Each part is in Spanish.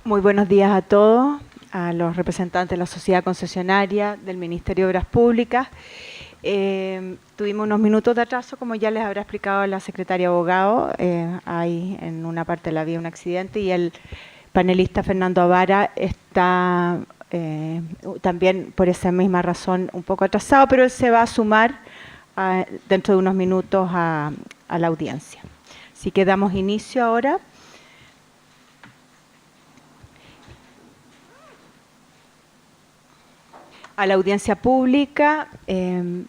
Muy buenos días a todos, a los representantes de la sociedad concesionaria, del Ministerio de Obras Públicas. Tuvimos unos minutos de atraso, como ya les habrá explicado la secretaria abogado. Hay en una parte de la vía un accidente y el panelista Fernando Avara está también por esa misma razón un poco atrasado, pero él se va a sumar dentro de unos minutos a la audiencia. Así que damos inicio ahora. A la audiencia pública que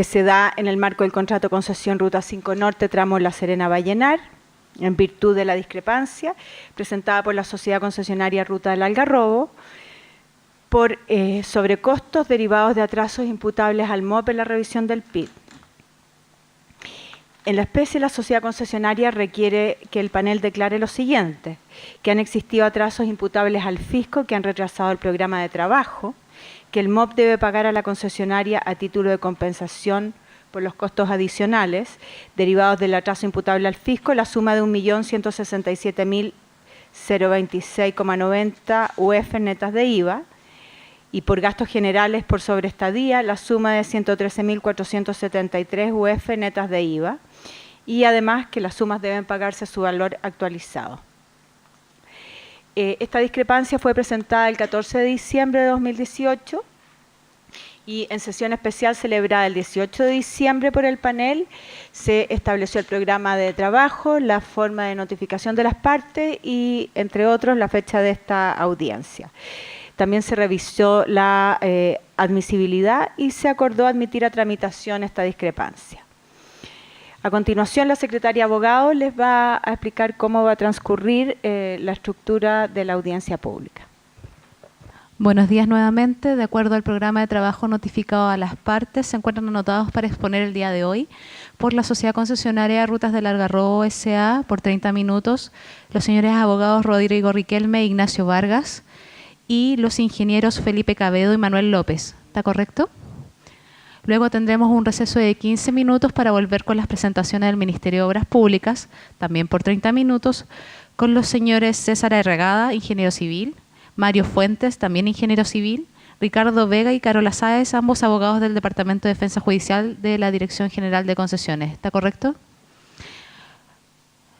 se da en el marco del contrato de concesión Ruta 5 Norte, tramo La Serena-Vallenar, en virtud de la discrepancia presentada por la sociedad concesionaria Ruta del Algarrobo por sobrecostos derivados de atrasos imputables al MOP en la revisión del PIB. En la especie, la sociedad concesionaria requiere que el panel declare lo siguiente: que han existido atrasos imputables al fisco que han retrasado el programa de trabajo, que el MOP debe pagar a la concesionaria a título de compensación por los costos adicionales derivados del atraso imputable al fisco la suma de 1.167.026,90 UF netas de IVA, y por gastos generales por sobreestadía la suma de 113.473 UF netas de IVA, y además que las sumas deben pagarse a su valor actualizado. Esta discrepancia fue presentada el 14 de diciembre de 2018 y en sesión especial celebrada el 18 de diciembre por el panel se estableció el programa de trabajo, la forma de notificación de las partes y, entre otros, la fecha de esta audiencia. También se revisó la admisibilidad y se acordó admitir a tramitación esta discrepancia. A continuación, la secretaria abogado les va a explicar cómo va a transcurrir la estructura de la audiencia pública. Buenos días nuevamente. De acuerdo al programa de trabajo notificado a las partes, se encuentran anotados para exponer el día de hoy por la Sociedad Concesionaria Rutas del Algarrobo S.A. por 30 minutos, los señores abogados Rodrigo Riquelme e Ignacio Vargas, y los ingenieros Felipe Cabedo y Manuel López. ¿Está correcto? Luego tendremos un receso de 15 minutos para volver con las presentaciones del Ministerio de Obras Públicas, también por 30 minutos, con los señores César Arregada, ingeniero civil, Mario Fuentes, también ingeniero civil, Ricardo Vega y Carola Sáez, ambos abogados del Departamento de Defensa Judicial de la Dirección General de Concesiones. ¿Está correcto?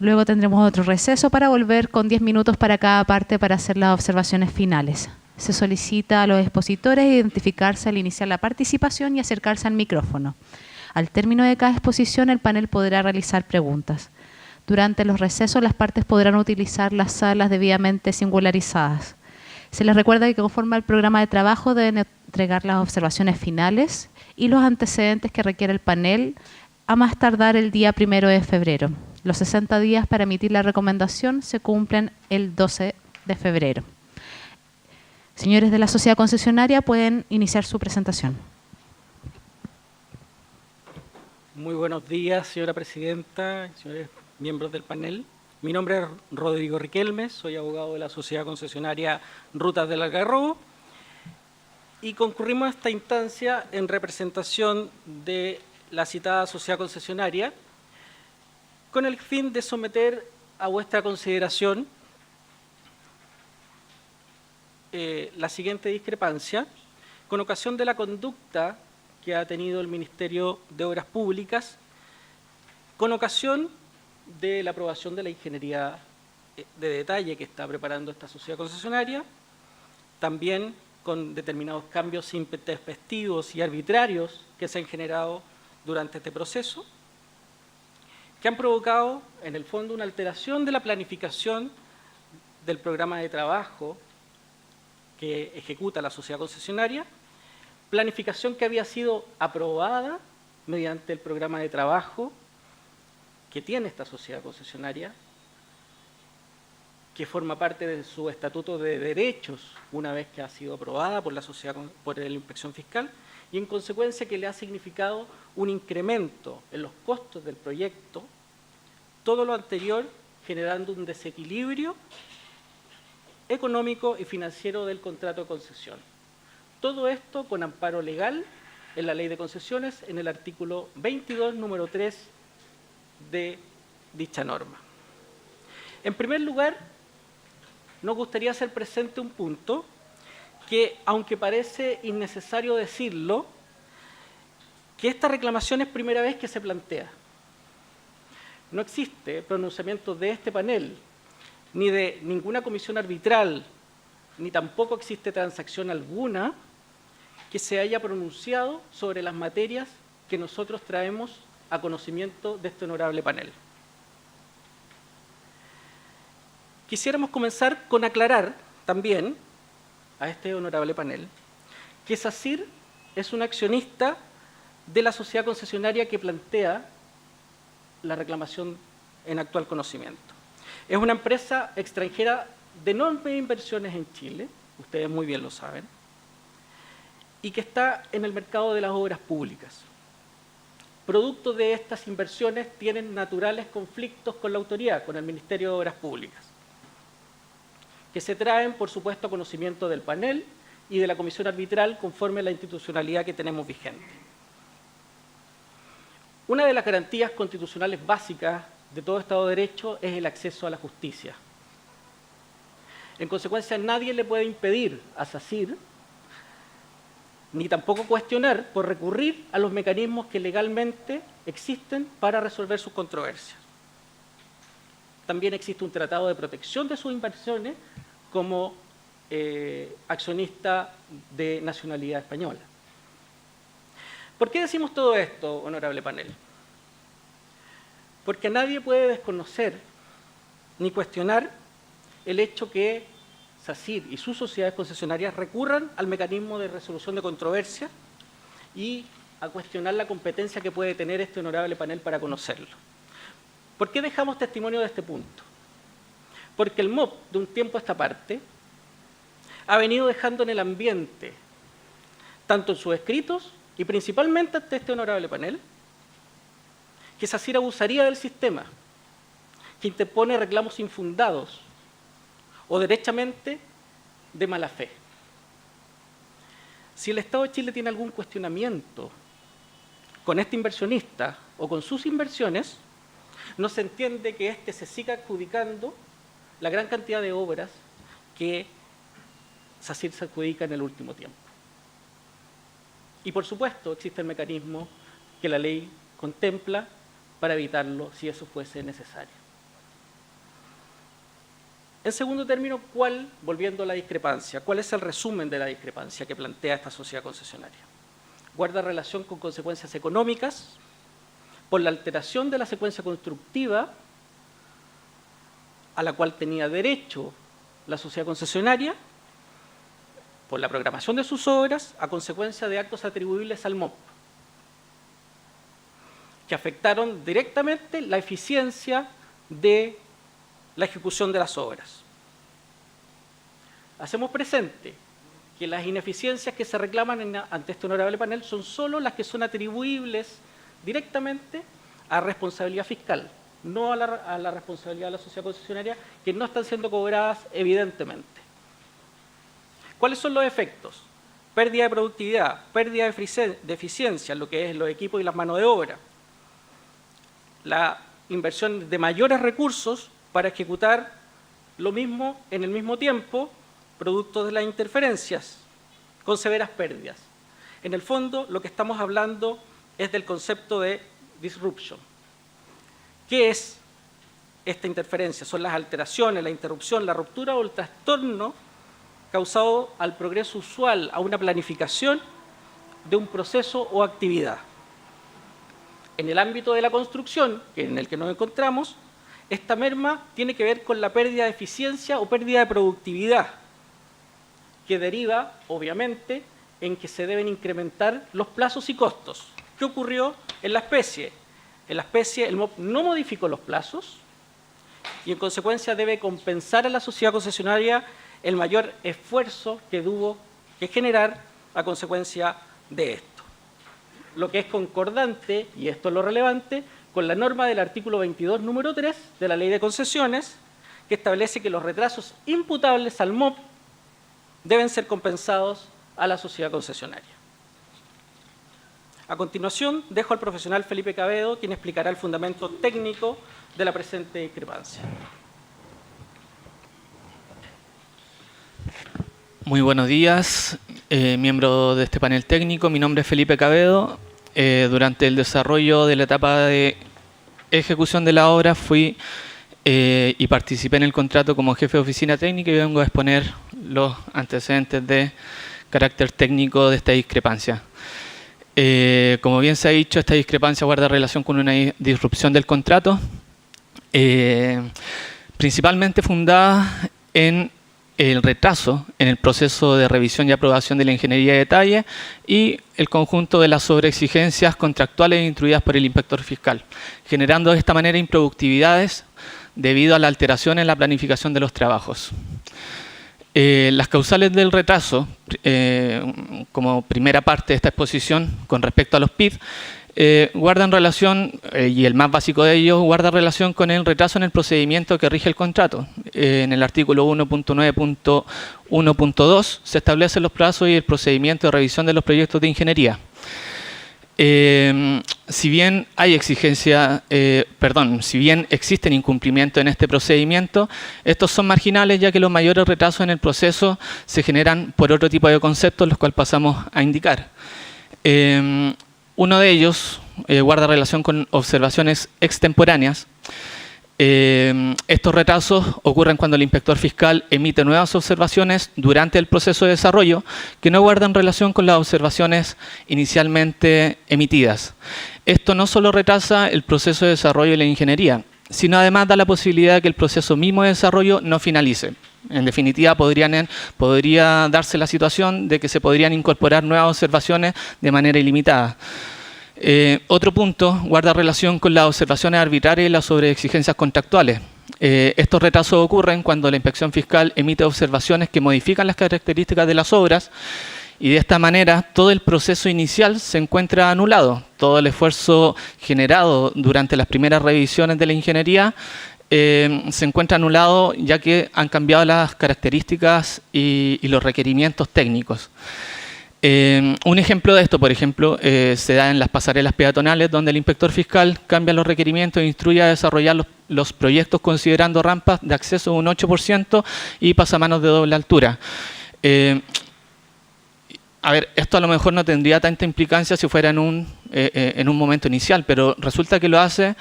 Luego tendremos otro receso para volver con 10 minutos para cada parte para hacer las observaciones finales. Se solicita a los expositores identificarse al iniciar la participación y acercarse al micrófono. Al término de cada exposición, el panel podrá realizar preguntas. Durante los recesos, las partes podrán utilizar las salas debidamente singularizadas. Se les recuerda que conforme al programa de trabajo deben entregar las observaciones finales y los antecedentes que requiere el panel a más tardar el día 1 de febrero. Los 60 días para emitir la recomendación se cumplen el 12 de febrero. Señores de la sociedad concesionaria, pueden iniciar su presentación. Muy buenos días, señora presidenta, señores miembros del panel. Mi nombre es Rodrigo Riquelme, soy abogado de la sociedad concesionaria Rutas del Algarrobo y concurrimos a esta instancia en representación de la citada sociedad concesionaria con el fin de someter a vuestra consideración la siguiente discrepancia con ocasión de la conducta que ha tenido el Ministerio de Obras Públicas con ocasión de la aprobación de la ingeniería de detalle que está preparando esta sociedad concesionaria, también con determinados cambios intempestivos y arbitrarios que se han generado durante este proceso, que han provocado, en el fondo, una alteración de la planificación del programa de trabajo que ejecuta la sociedad concesionaria, planificación que había sido aprobada mediante el programa de trabajo que tiene esta sociedad concesionaria, que forma parte de su estatuto de derechos una vez que ha sido aprobada por la sociedad, por la inspección fiscal, y en consecuencia que le ha significado un incremento en los costos del proyecto, todo lo anterior generando un desequilibrio económico y financiero del contrato de concesión. Todo esto con amparo legal en la Ley de Concesiones, en el artículo 22, número 3 de dicha norma. En primer lugar, nos gustaría hacer presente un punto que, aunque parece innecesario decirlo, que esta reclamación es primera vez que se plantea. No existe pronunciamiento de este panel, ni de ninguna comisión arbitral, ni tampoco existe transacción alguna que se haya pronunciado sobre las materias que nosotros traemos a conocimiento de este honorable panel. Quisiéramos comenzar con aclarar también a este honorable panel que SACIR es un accionista de la sociedad concesionaria que plantea la reclamación en actual conocimiento. Es una empresa extranjera de enormes inversiones en Chile, ustedes muy bien lo saben, y que está en el mercado de las obras públicas. Producto de estas inversiones tienen naturales conflictos con la autoridad, con el Ministerio de Obras Públicas, que se traen, por supuesto, a conocimiento del panel y de la comisión arbitral conforme a la institucionalidad que tenemos vigente. Una de las garantías constitucionales básicas de todo Estado de Derecho es el acceso a la justicia. En consecuencia, nadie le puede impedir a SACIR, ni tampoco cuestionar por recurrir a los mecanismos que legalmente existen para resolver sus controversias. También existe un tratado de protección de sus inversiones como accionista de nacionalidad española. ¿Por qué decimos todo esto, honorable panel? Porque nadie puede desconocer ni cuestionar el hecho que SACIR y sus sociedades concesionarias recurran al mecanismo de resolución de controversia y a cuestionar la competencia que puede tener este honorable panel para conocerlo. ¿Por qué dejamos testimonio de este punto? Porque el MOP, de un tiempo a esta parte, ha venido dejando en el ambiente, tanto en sus escritos y principalmente ante este honorable panel, que SACIR abusaría del sistema, que interpone reclamos infundados o derechamente de mala fe. Si el Estado de Chile tiene algún cuestionamiento con este inversionista o con sus inversiones, no se entiende que éste se siga adjudicando la gran cantidad de obras que SACIR se adjudica en el último tiempo. Y por supuesto existe el mecanismo que la ley contempla para evitarlo si eso fuese necesario. En segundo término, volviendo a la discrepancia, ¿cuál es el resumen de la discrepancia que plantea esta sociedad concesionaria? Guarda relación con consecuencias económicas por la alteración de la secuencia constructiva a la cual tenía derecho la sociedad concesionaria, por la programación de sus obras a consecuencia de actos atribuibles al MOP, que afectaron directamente la eficiencia de la ejecución de las obras. Hacemos presente que las ineficiencias que se reclaman ante este honorable panel son solo las que son atribuibles directamente a responsabilidad fiscal, no a la responsabilidad de la sociedad concesionaria, que no están siendo cobradas evidentemente. ¿Cuáles son los efectos? Pérdida de productividad, pérdida de eficiencia, lo que es los equipos y las manos de obra, la inversión de mayores recursos para ejecutar lo mismo en el mismo tiempo, producto de las interferencias, con severas pérdidas. En el fondo, lo que estamos hablando es del concepto de disruption. ¿Qué es esta interferencia? Son las alteraciones, la interrupción, la ruptura o el trastorno causado al progreso usual, a una planificación de un proceso o actividad. En el ámbito de la construcción, en el que nos encontramos, esta merma tiene que ver con la pérdida de eficiencia o pérdida de productividad, que deriva, obviamente, en que se deben incrementar los plazos y costos. ¿Qué ocurrió en la especie? En la especie, el MOP no modificó los plazos y, en consecuencia, debe compensar a la sociedad concesionaria el mayor esfuerzo que tuvo que generar a consecuencia de esto. Lo que es concordante, y esto es lo relevante, con la norma del artículo 22, número 3 de la Ley de Concesiones, que establece que los retrasos imputables al MOP deben ser compensados a la sociedad concesionaria. A continuación, dejo al profesional Felipe Cabedo, quien explicará el fundamento técnico de la presente discrepancia. Muy buenos días, miembro de este panel técnico. Mi nombre es Felipe Cabedo. Durante el desarrollo de la etapa de ejecución de la obra fui y participé en el contrato como jefe de oficina técnica y vengo a exponer los antecedentes de carácter técnico de esta discrepancia. Como bien se ha dicho, esta discrepancia guarda relación con una disrupción del contrato, principalmente fundada en el retraso en el proceso de revisión y aprobación de la ingeniería de detalle y el conjunto de las sobreexigencias contractuales instruidas por el inspector fiscal, generando de esta manera improductividades debido a la alteración en la planificación de los trabajos. Las causales del retraso, como primera parte de esta exposición con respecto a los PID, guardan relación, y el más básico de ellos, guarda relación con el retraso en el procedimiento que rige el contrato. En el artículo 1.9.1.2 se establecen los plazos y el procedimiento de revisión de los proyectos de ingeniería. Si bien hay si bien existen incumplimientos en este procedimiento, estos son marginales ya que los mayores retrasos en el proceso se generan por otro tipo de conceptos, los cuales pasamos a indicar. Uno de ellos guarda relación con observaciones extemporáneas. Estos retrasos ocurren cuando el inspector fiscal emite nuevas observaciones durante el proceso de desarrollo que no guardan relación con las observaciones inicialmente emitidas. Esto no solo retrasa el proceso de desarrollo de la ingeniería, sino además da la posibilidad de que el proceso mismo de desarrollo no finalice. En definitiva, podría darse la situación de que se podrían incorporar nuevas observaciones de manera ilimitada. Otro punto guarda relación con las observaciones arbitrarias y las sobreexigencias contractuales. Estos retrasos ocurren cuando la inspección fiscal emite observaciones que modifican las características de las obras y de esta manera todo el proceso inicial se encuentra anulado. Todo el esfuerzo generado durante las primeras revisiones de la ingeniería se encuentra anulado ya que han cambiado las características y los requerimientos técnicos. Un ejemplo de esto, por ejemplo, se da en las pasarelas peatonales, donde el inspector fiscal cambia los requerimientos e instruye a desarrollar los proyectos considerando rampas de acceso de un 8% y pasamanos de doble altura. Esto a lo mejor no tendría tanta implicancia si fuera en un momento inicial, pero resulta que lo hace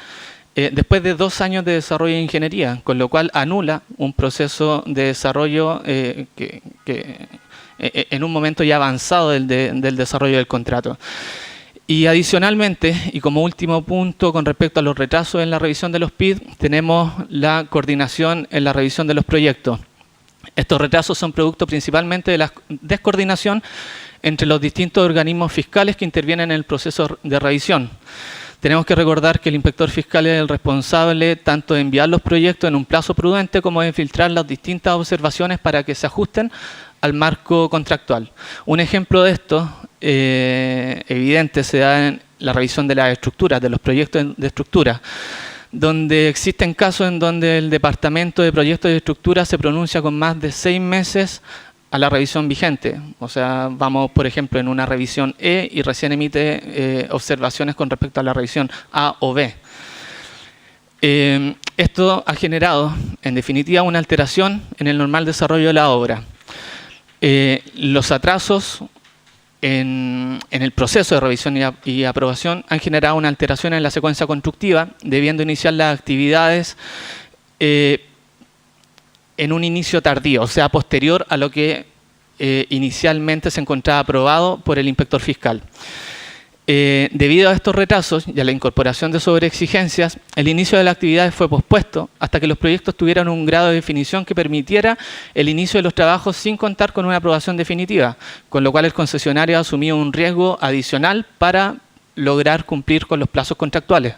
después de 2 años de desarrollo de ingeniería, con lo cual anula un proceso de desarrollo en un momento ya avanzado del desarrollo del contrato. Y adicionalmente, y como último punto con respecto a los retrasos en la revisión de los PID, tenemos la coordinación en la revisión de los proyectos. Estos retrasos son producto principalmente de la descoordinación entre los distintos organismos fiscales que intervienen en el proceso de revisión. Tenemos que recordar que el inspector fiscal es el responsable tanto de enviar los proyectos en un plazo prudente como de filtrar las distintas observaciones para que se ajusten al marco contractual. Un ejemplo de esto evidente se da en la revisión de las estructuras, de los proyectos de estructura, donde existen casos en donde el Departamento de Proyectos de Estructura se pronuncia con más de 6 meses a la revisión vigente. O sea, vamos, por ejemplo, en una revisión E y recién emite observaciones con respecto a la revisión A o B. Esto ha generado, en definitiva, una alteración en el normal desarrollo de la obra. Los atrasos en el proceso de revisión y aprobación han generado una alteración en la secuencia constructiva, debiendo iniciar las actividades en un inicio tardío, o sea, posterior a lo que inicialmente se encontraba aprobado por el inspector fiscal. Debido a estos retrasos y a la incorporación de sobreexigencias, el inicio de las actividades fue pospuesto hasta que los proyectos tuvieran un grado de definición que permitiera el inicio de los trabajos sin contar con una aprobación definitiva, con lo cual el concesionario ha asumido un riesgo adicional para lograr cumplir con los plazos contractuales.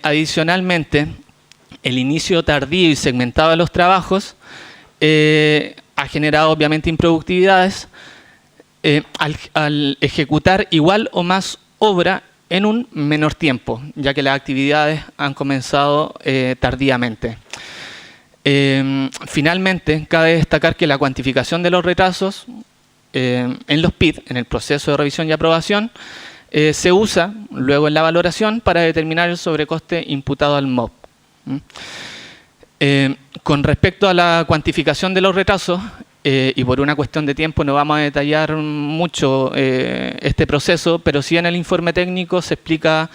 Adicionalmente, el inicio tardío y segmentado de los trabajos ha generado obviamente improductividades al ejecutar igual o más obra en un menor tiempo, ya que las actividades han comenzado tardíamente. Finalmente, cabe destacar que la cuantificación de los retrasos en los PID, en el proceso de revisión y aprobación, se usa luego en la valoración para determinar el sobrecoste imputado al MOB. Con respecto a la cuantificación de los retrasos, y por una cuestión de tiempo no vamos a detallar mucho este proceso, pero sí en el informe técnico se explica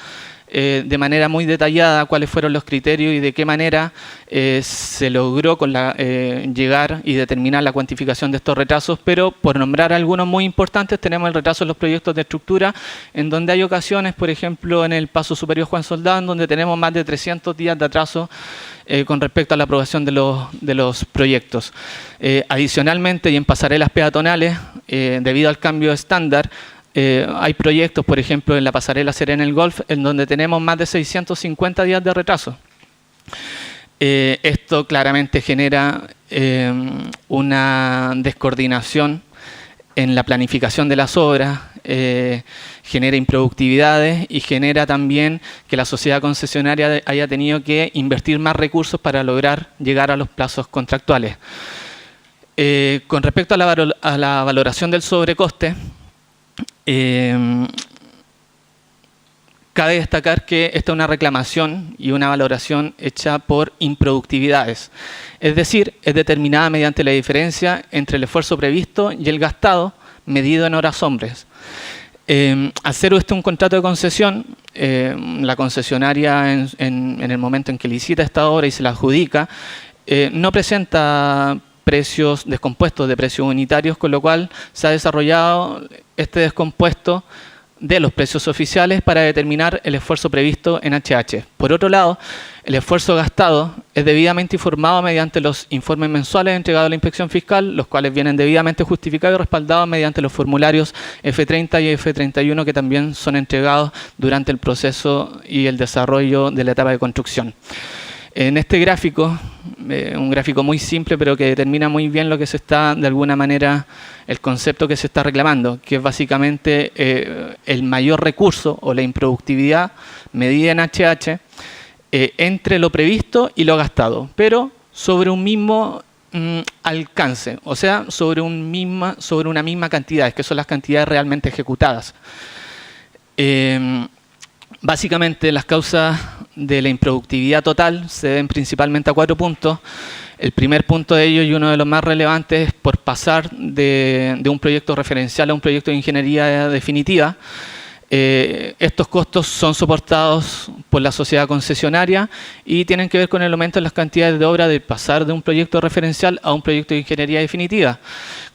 de manera muy detallada cuáles fueron los criterios y de qué manera se logró llegar y determinar la cuantificación de estos retrasos, pero por nombrar algunos muy importantes tenemos el retraso en los proyectos de estructura, en donde hay ocasiones, por ejemplo, en el Paso Superior Juan Soldado, en donde tenemos más de 300 días de atraso con respecto a la aprobación de los proyectos. Adicionalmente, y en pasarelas peatonales, debido al cambio estándar, hay proyectos, por ejemplo, en la pasarela Serena el Golf, en donde tenemos más de 650 días de retraso. Esto claramente genera una descoordinación en la planificación de las obras, genera improductividades y genera también que la sociedad concesionaria haya tenido que invertir más recursos para lograr llegar a los plazos contractuales. Con respecto a la valoración del sobrecoste, cabe destacar que esta es una reclamación y una valoración hecha por improductividades. Es decir, es determinada mediante la diferencia entre el esfuerzo previsto y el gastado medido en horas hombres. Al ser un contrato de concesión, la concesionaria en el momento en que licita esta obra y se la adjudica, no presenta precios descompuestos de precios unitarios, con lo cual se ha desarrollado este descompuesto de los precios oficiales para determinar el esfuerzo previsto en HH. Por otro lado, el esfuerzo gastado es debidamente informado mediante los informes mensuales entregados a la Inspección Fiscal, los cuales vienen debidamente justificados y respaldados mediante los formularios F30 y F31 que también son entregados durante el proceso y el desarrollo de la etapa de construcción. En este gráfico, un gráfico muy simple, pero que determina muy bien lo que se está, de alguna manera, el concepto que se está reclamando, que es básicamente el mayor recurso o la improductividad medida en HH entre lo previsto y lo gastado, pero sobre un mismo alcance, o sea, sobre una misma cantidad, que son las cantidades realmente ejecutadas. Básicamente, las causas de la improductividad total se deben principalmente a 4 puntos. El primer punto de ellos, y uno de los más relevantes, es por pasar de un proyecto referencial a un proyecto de ingeniería definitiva. Estos costos son soportados por la sociedad concesionaria y tienen que ver con el aumento en las cantidades de obra de pasar de un proyecto referencial a un proyecto de ingeniería definitiva.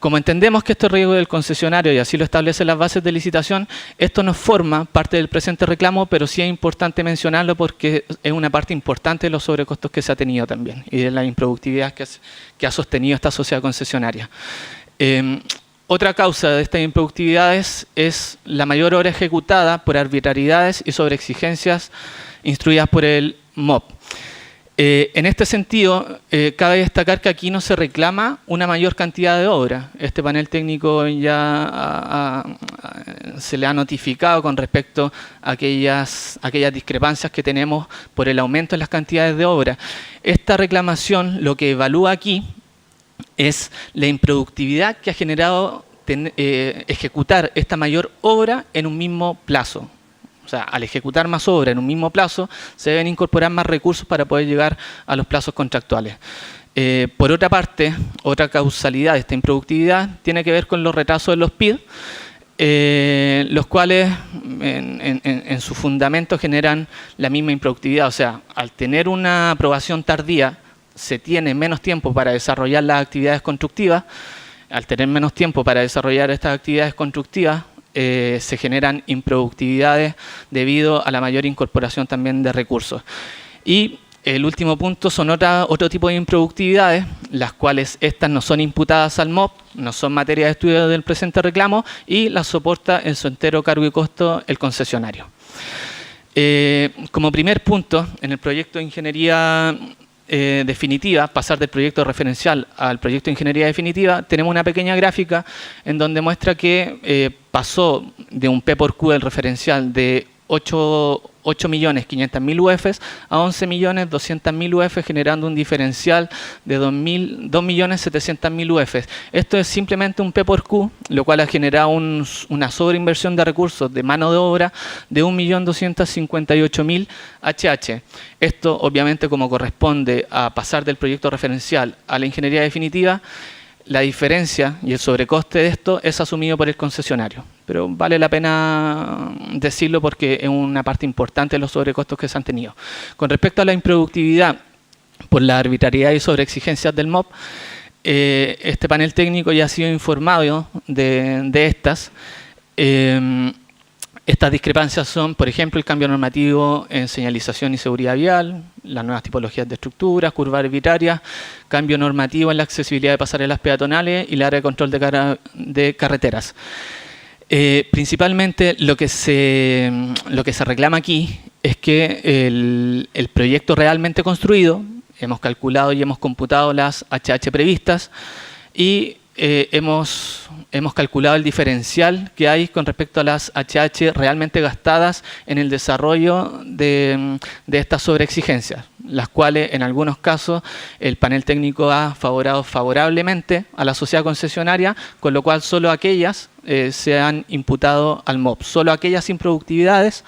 Como entendemos que esto es riesgo del concesionario y así lo establecen las bases de licitación, esto no forma parte del presente reclamo, pero sí es importante mencionarlo porque es una parte importante de los sobrecostos que se ha tenido también y de la improductividad que ha sostenido esta sociedad concesionaria. Otra causa de estas improductividades es la mayor obra ejecutada por arbitrariedades y sobreexigencias instruidas por el MOP. En este sentido, cabe destacar que aquí no se reclama una mayor cantidad de obra. Este panel técnico ya se le ha notificado con respecto a aquellas discrepancias que tenemos por el aumento en las cantidades de obra. Esta reclamación lo que evalúa aquí es la improductividad que ha generado ejecutar esta mayor obra en un mismo plazo. O sea, al ejecutar más obra en un mismo plazo, se deben incorporar más recursos para poder llegar a los plazos contractuales. Por otra parte, otra causalidad de esta improductividad tiene que ver con los retrasos de los PID, los cuales en su fundamento generan la misma improductividad. O sea, al tener una aprobación tardía, se tiene menos tiempo para desarrollar las actividades constructivas. Al tener menos tiempo para desarrollar estas actividades constructivas, se generan improductividades debido a la mayor incorporación también de recursos. Y el último punto son otro tipo de improductividades, las cuales estas no son imputadas al MOP, no son materia de estudio del presente reclamo y las soporta en su entero cargo y costo el concesionario. Como primer punto, en el proyecto de ingeniería definitiva, pasar del proyecto referencial al proyecto de ingeniería definitiva, tenemos una pequeña gráfica en donde muestra que pasó de un P por Q del referencial de 8.500.000 UF a 11.200.000 UF, generando un diferencial de 2.700.000 UF. Esto es simplemente un P por Q, lo cual ha generado una sobreinversión de recursos de mano de obra de 1.258.000 HH. Esto, obviamente, como corresponde a pasar del proyecto referencial a la ingeniería definitiva, La diferencia y el sobrecoste de esto es asumido por el concesionario. Pero vale la pena decirlo porque es una parte importante de los sobrecostos que se han tenido. Con respecto a la improductividad por la arbitrariedad y sobreexigencias del MOP, este panel técnico ya ha sido informado de estas. Estas discrepancias son, por ejemplo, el cambio normativo en señalización y seguridad vial, las nuevas tipologías de estructuras, curvas arbitrarias, cambio normativo en la accesibilidad de pasarelas peatonales y el área de control de carreteras. Principalmente lo que se reclama aquí es que el proyecto realmente construido, hemos calculado y hemos computado las HH previstas y hemos calculado el diferencial que hay con respecto a las HH realmente gastadas en el desarrollo de estas sobreexigencias, las cuales en algunos casos el panel técnico ha favorado favorablemente a la sociedad concesionaria, con lo cual solo aquellas se han imputado al MOP, solo aquellas improductividades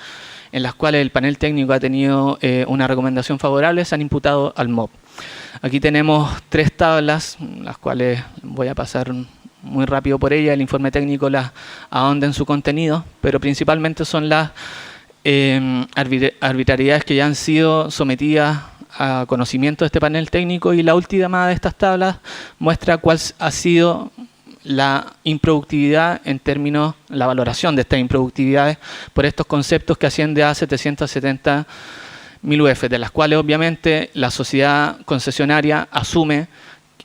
en las cuales el panel técnico ha tenido una recomendación favorable se han imputado al MOP. Aquí tenemos 3 tablas, las cuales voy a pasar muy rápido por ellas. El informe técnico las ahonda en su contenido, pero principalmente son las arbitrariedades que ya han sido sometidas a conocimiento de este panel técnico, y la última de estas tablas muestra cuál ha sido la improductividad en términos, la valoración de estas improductividades por estos conceptos que asciende a 770.000 UF, de las cuales obviamente la sociedad concesionaria asume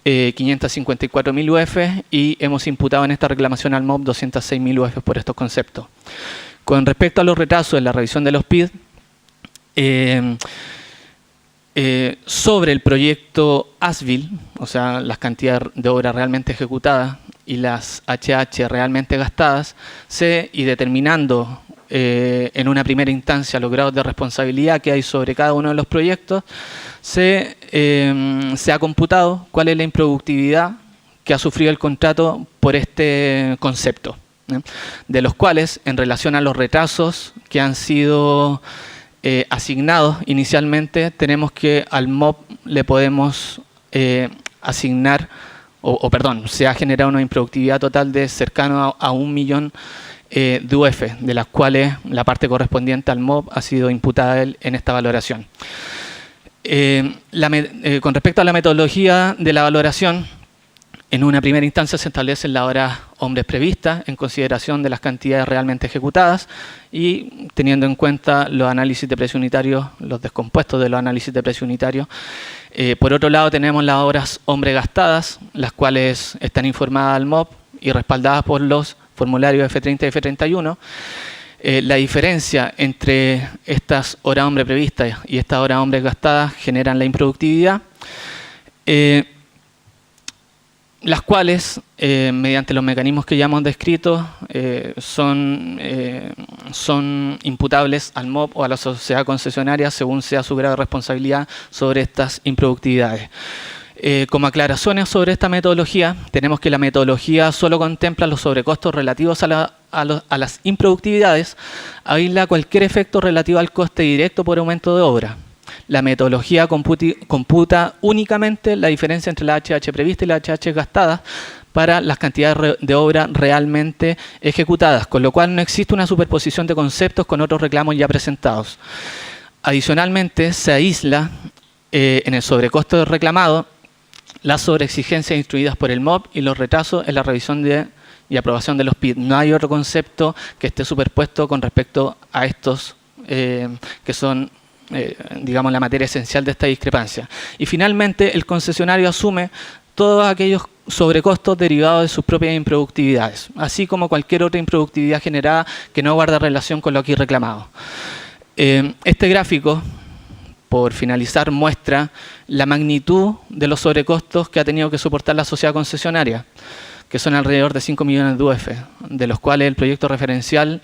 554.000 UF y hemos imputado en esta reclamación al MOP 206.000 UF por estos conceptos. Con respecto a los retrasos en la revisión de los PID, sobre el proyecto ASBIL, o sea, las cantidades de obra realmente ejecutadas y las HH realmente gastadas, y determinando en una primera instancia los grados de responsabilidad que hay sobre cada uno de los proyectos, se ha computado cuál es la improductividad que ha sufrido el contrato por este concepto, de los cuales, en relación a los retrasos que han sido asignados inicialmente, tenemos que al MOP le podemos asignar, se ha generado una improductividad total de cercano a 1 millón de UF, de las cuales la parte correspondiente al MOP ha sido imputada en esta valoración. Con respecto a la metodología de la valoración, en una primera instancia se establecen las horas hombres previstas en consideración de las cantidades realmente ejecutadas y teniendo en cuenta los análisis de precio unitario, los descompuestos de los análisis de precio unitario. Por otro lado tenemos las horas hombres gastadas, las cuales están informadas al MOP y respaldadas por los formularios F30 y F31. La diferencia entre estas horas hombres previstas y estas horas hombres gastadas generan la improductividad, las cuales, mediante los mecanismos que ya hemos descrito, son imputables al MOP o a la sociedad concesionaria según sea su grado de responsabilidad sobre estas improductividades. Como aclaraciones sobre esta metodología, tenemos que la metodología solo contempla los sobrecostos relativos a las improductividades, aísla cualquier efecto relativo al coste directo por aumento de obra. La metodología computa únicamente la diferencia entre la HH prevista y la HH gastada para las cantidades de obra realmente ejecutadas, con lo cual no existe una superposición de conceptos con otros reclamos ya presentados. Adicionalmente, se aísla en el sobrecosto reclamado las sobreexigencias instruidas por el MOP y los retrasos en la revisión y aprobación de los PID. No hay otro concepto que esté superpuesto con respecto a estos que son digamos, la materia esencial de esta discrepancia. Y finalmente, el concesionario asume todos aquellos sobrecostos derivados de sus propias improductividades, así como cualquier otra improductividad generada que no guarda relación con lo aquí reclamado. Este gráfico, por finalizar, muestra la magnitud de los sobrecostos que ha tenido que soportar la sociedad concesionaria, que son alrededor de 5 millones de UF, de los cuales el proyecto referencial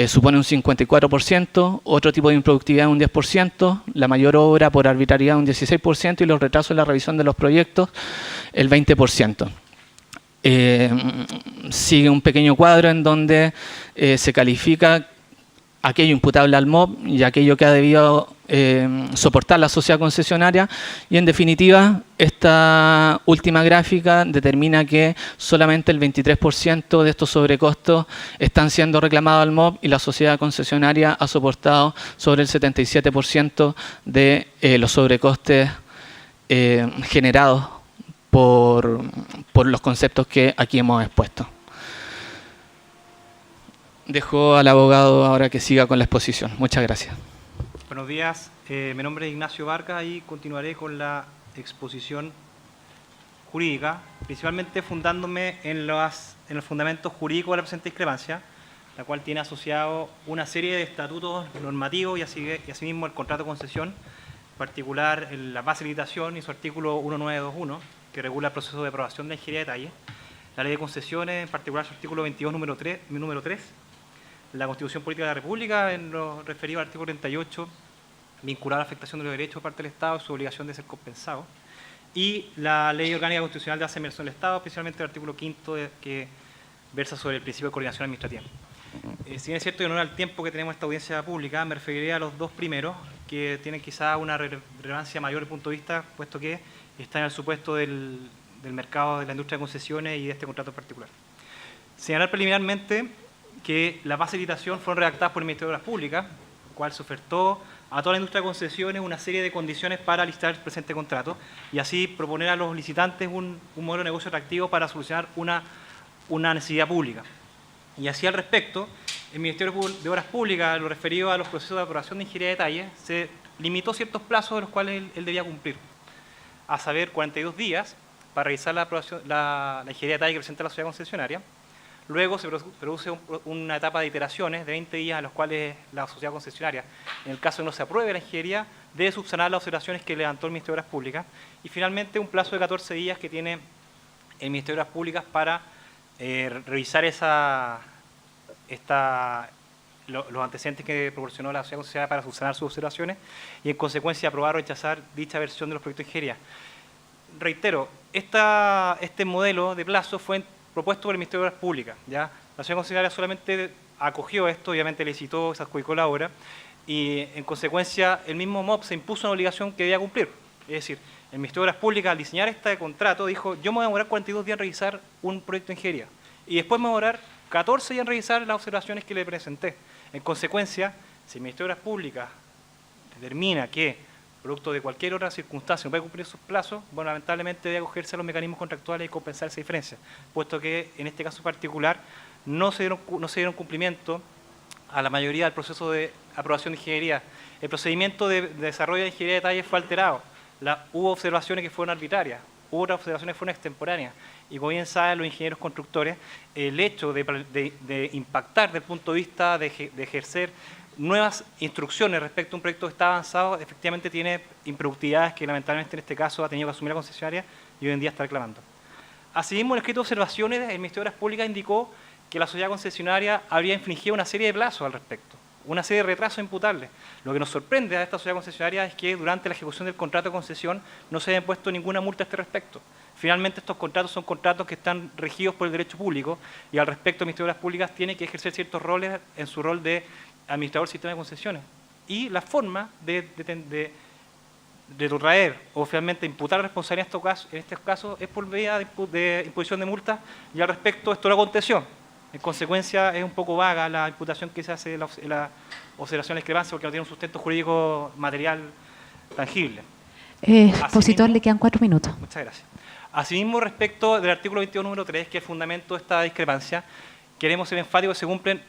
supone un 54%, otro tipo de improductividad un 10%, la mayor obra por arbitrariedad un 16% y los retrasos en la revisión de los proyectos el 20%. Sigue un pequeño cuadro en donde se califica aquello imputable al MOP y aquello que ha debido soportar la sociedad concesionaria y en definitiva esta última gráfica determina que solamente el 23% de estos sobrecostos están siendo reclamados al MOB y la sociedad concesionaria ha soportado sobre el 77% de los sobrecostes generados por los conceptos que aquí hemos expuesto. Dejo al abogado ahora que siga con la exposición. Muchas gracias. Buenos días, mi nombre es Ignacio Vargas y continuaré con la exposición jurídica, principalmente fundándome en los fundamentos jurídicos de la presente discrepancia, la cual tiene asociado una serie de estatutos normativos y asimismo el contrato de concesión, en particular la base de licitación y su artículo 1921, que regula el proceso de aprobación de la ingeniería de detalle, la ley de concesiones, en particular su artículo 22, número 3, la Constitución Política de la República, en lo referido al artículo 38, vinculado a la afectación de los derechos por parte del Estado y su obligación de ser compensado, y la Ley Orgánica Constitucional de Asignación del Estado, especialmente el artículo 5, que versa sobre el principio de coordinación administrativa. Si bien es cierto, y en honor al tiempo que tenemos esta audiencia pública, me referiré a los dos primeros, que tienen quizá una relevancia mayor desde el punto de vista, puesto que están en el supuesto del mercado de la industria de concesiones y de este contrato en particular. Señalar preliminarmente que las bases de licitación fueron redactadas por el Ministerio de Obras Públicas, cual se ofertó a toda la industria de concesiones una serie de condiciones para licitar el presente contrato y así proponer a los licitantes un modelo de negocio atractivo para solucionar una necesidad pública. Y así al respecto, el Ministerio de Obras Públicas, lo referido a los procesos de aprobación de ingeniería de detalle, se limitó ciertos plazos de los cuales él debía cumplir, a saber 42 días para realizar la ingeniería de detalle que presenta la sociedad concesionaria. Luego se produce una etapa de iteraciones de 20 días en los cuales la sociedad concesionaria, en el caso de no se apruebe la ingeniería, debe subsanar las observaciones que levantó el Ministerio de Obras Públicas. Y finalmente un plazo de 14 días que tiene el Ministerio de Obras Públicas para revisar los antecedentes que proporcionó la sociedad concesionaria para subsanar sus observaciones y en consecuencia aprobar o rechazar dicha versión de los proyectos de ingeniería. Reitero, este modelo de plazo fue propuesto por el Ministerio de Obras Públicas. ¿Ya? La sociedad concesionaria solamente acogió esto, obviamente licitó, se adjudicó la obra y en consecuencia el mismo MOB se impuso una obligación que debía cumplir. Es decir, el Ministerio de Obras Públicas al diseñar este contrato dijo yo me voy a demorar 42 días en revisar un proyecto de ingeniería y después me voy a demorar 14 días en revisar las observaciones que le presenté. En consecuencia, si el Ministerio de Obras Públicas determina que producto de cualquier otra circunstancia no puede cumplir sus plazos, bueno, lamentablemente debe acogerse a los mecanismos contractuales y compensar esa diferencia, puesto que en este caso particular no se dieron cumplimiento a la mayoría del proceso de aprobación de ingeniería. El procedimiento de desarrollo de ingeniería de detalle fue alterado, hubo observaciones que fueron arbitrarias, hubo otras observaciones que fueron extemporáneas, y como bien saben los ingenieros constructores, el hecho de impactar desde el punto de vista de ejercer nuevas instrucciones respecto a un proyecto que está avanzado, efectivamente tiene improductividades que lamentablemente en este caso ha tenido que asumir la concesionaria y hoy en día está reclamando. Asimismo, en el escrito de observaciones, el Ministerio de Obras Públicas indicó que la sociedad concesionaria habría infringido una serie de plazos al respecto, una serie de retrasos imputables. Lo que nos sorprende a esta sociedad concesionaria es que durante la ejecución del contrato de concesión no se haya impuesto ninguna multa a este respecto. Finalmente, estos contratos son contratos que están regidos por el derecho público y al respecto el Ministerio de Obras Públicas tiene que ejercer ciertos roles en su rol de administrador del sistema de concesiones. Y la forma de retrotraer o finalmente imputar responsabilidad en estos casos es por vía de imposición de multas y al respecto esto lo aconteció. En consecuencia es un poco vaga la imputación que se hace de la observación de discrepancia porque no tiene un sustento jurídico material tangible. Expositor, le quedan 4 minutos. Muchas gracias. Asimismo, respecto del artículo 21, número 3, que es el fundamento de esta discrepancia, queremos ser enfáticos que se cumplen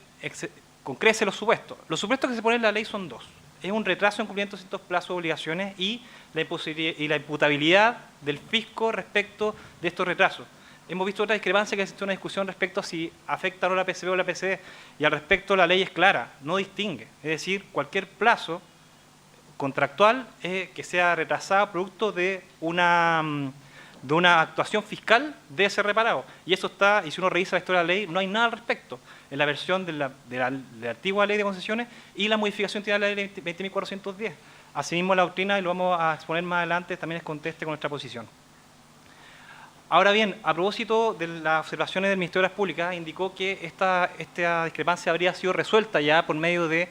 con creces los supuestos. Los supuestos que se ponen en la ley son dos. Es un retraso en cumplimiento de ciertos plazos de obligaciones y la imputabilidad del fisco respecto de estos retrasos. Hemos visto otra discrepancia que existe una discusión respecto a si afecta o no la PCB o la PCD y al respecto la ley es clara, no distingue. Es decir, cualquier plazo contractual que sea retrasado producto de una actuación fiscal debe ser reparado. Y eso está, y si uno revisa la historia de la ley, no hay nada al respecto en la versión de la antigua ley de concesiones y la modificación que tiene la ley 20.410. Asimismo, la doctrina, y lo vamos a exponer más adelante, también es conteste con nuestra posición. Ahora bien, a propósito de las observaciones del Ministerio de Obras Públicas, indicó que esta discrepancia habría sido resuelta ya por medio de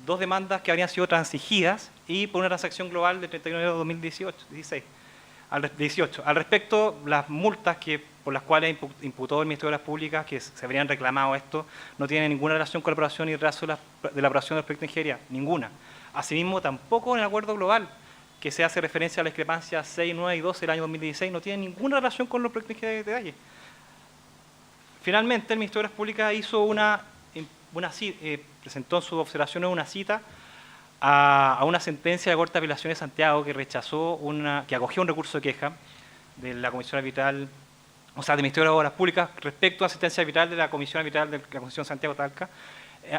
2 demandas que habrían sido transigidas y por una transacción global del 31 de enero de 2018. Al respecto, las multas por las cuales imputó el Ministerio de Obras Públicas que se habrían reclamado esto no tienen ninguna relación con la aprobación y retraso de la aprobación del proyecto de ingeniería, ninguna. Asimismo, tampoco en el acuerdo global que se hace referencia a la discrepancia 6, 9 y 12 del año 2016 no tiene ninguna relación con los proyectos de ingeniería de detalle. Finalmente, el Ministerio de Obras Públicas hizo presentó en sus observaciones una cita a una sentencia de la Corte de Apelaciones de Santiago que que acogió un recurso de queja de la Comisión Arbitral, o sea, del Ministerio de Obras Públicas respecto a la sentencia arbitral de la Comisión Arbitral de la Concesión Santiago-Talca,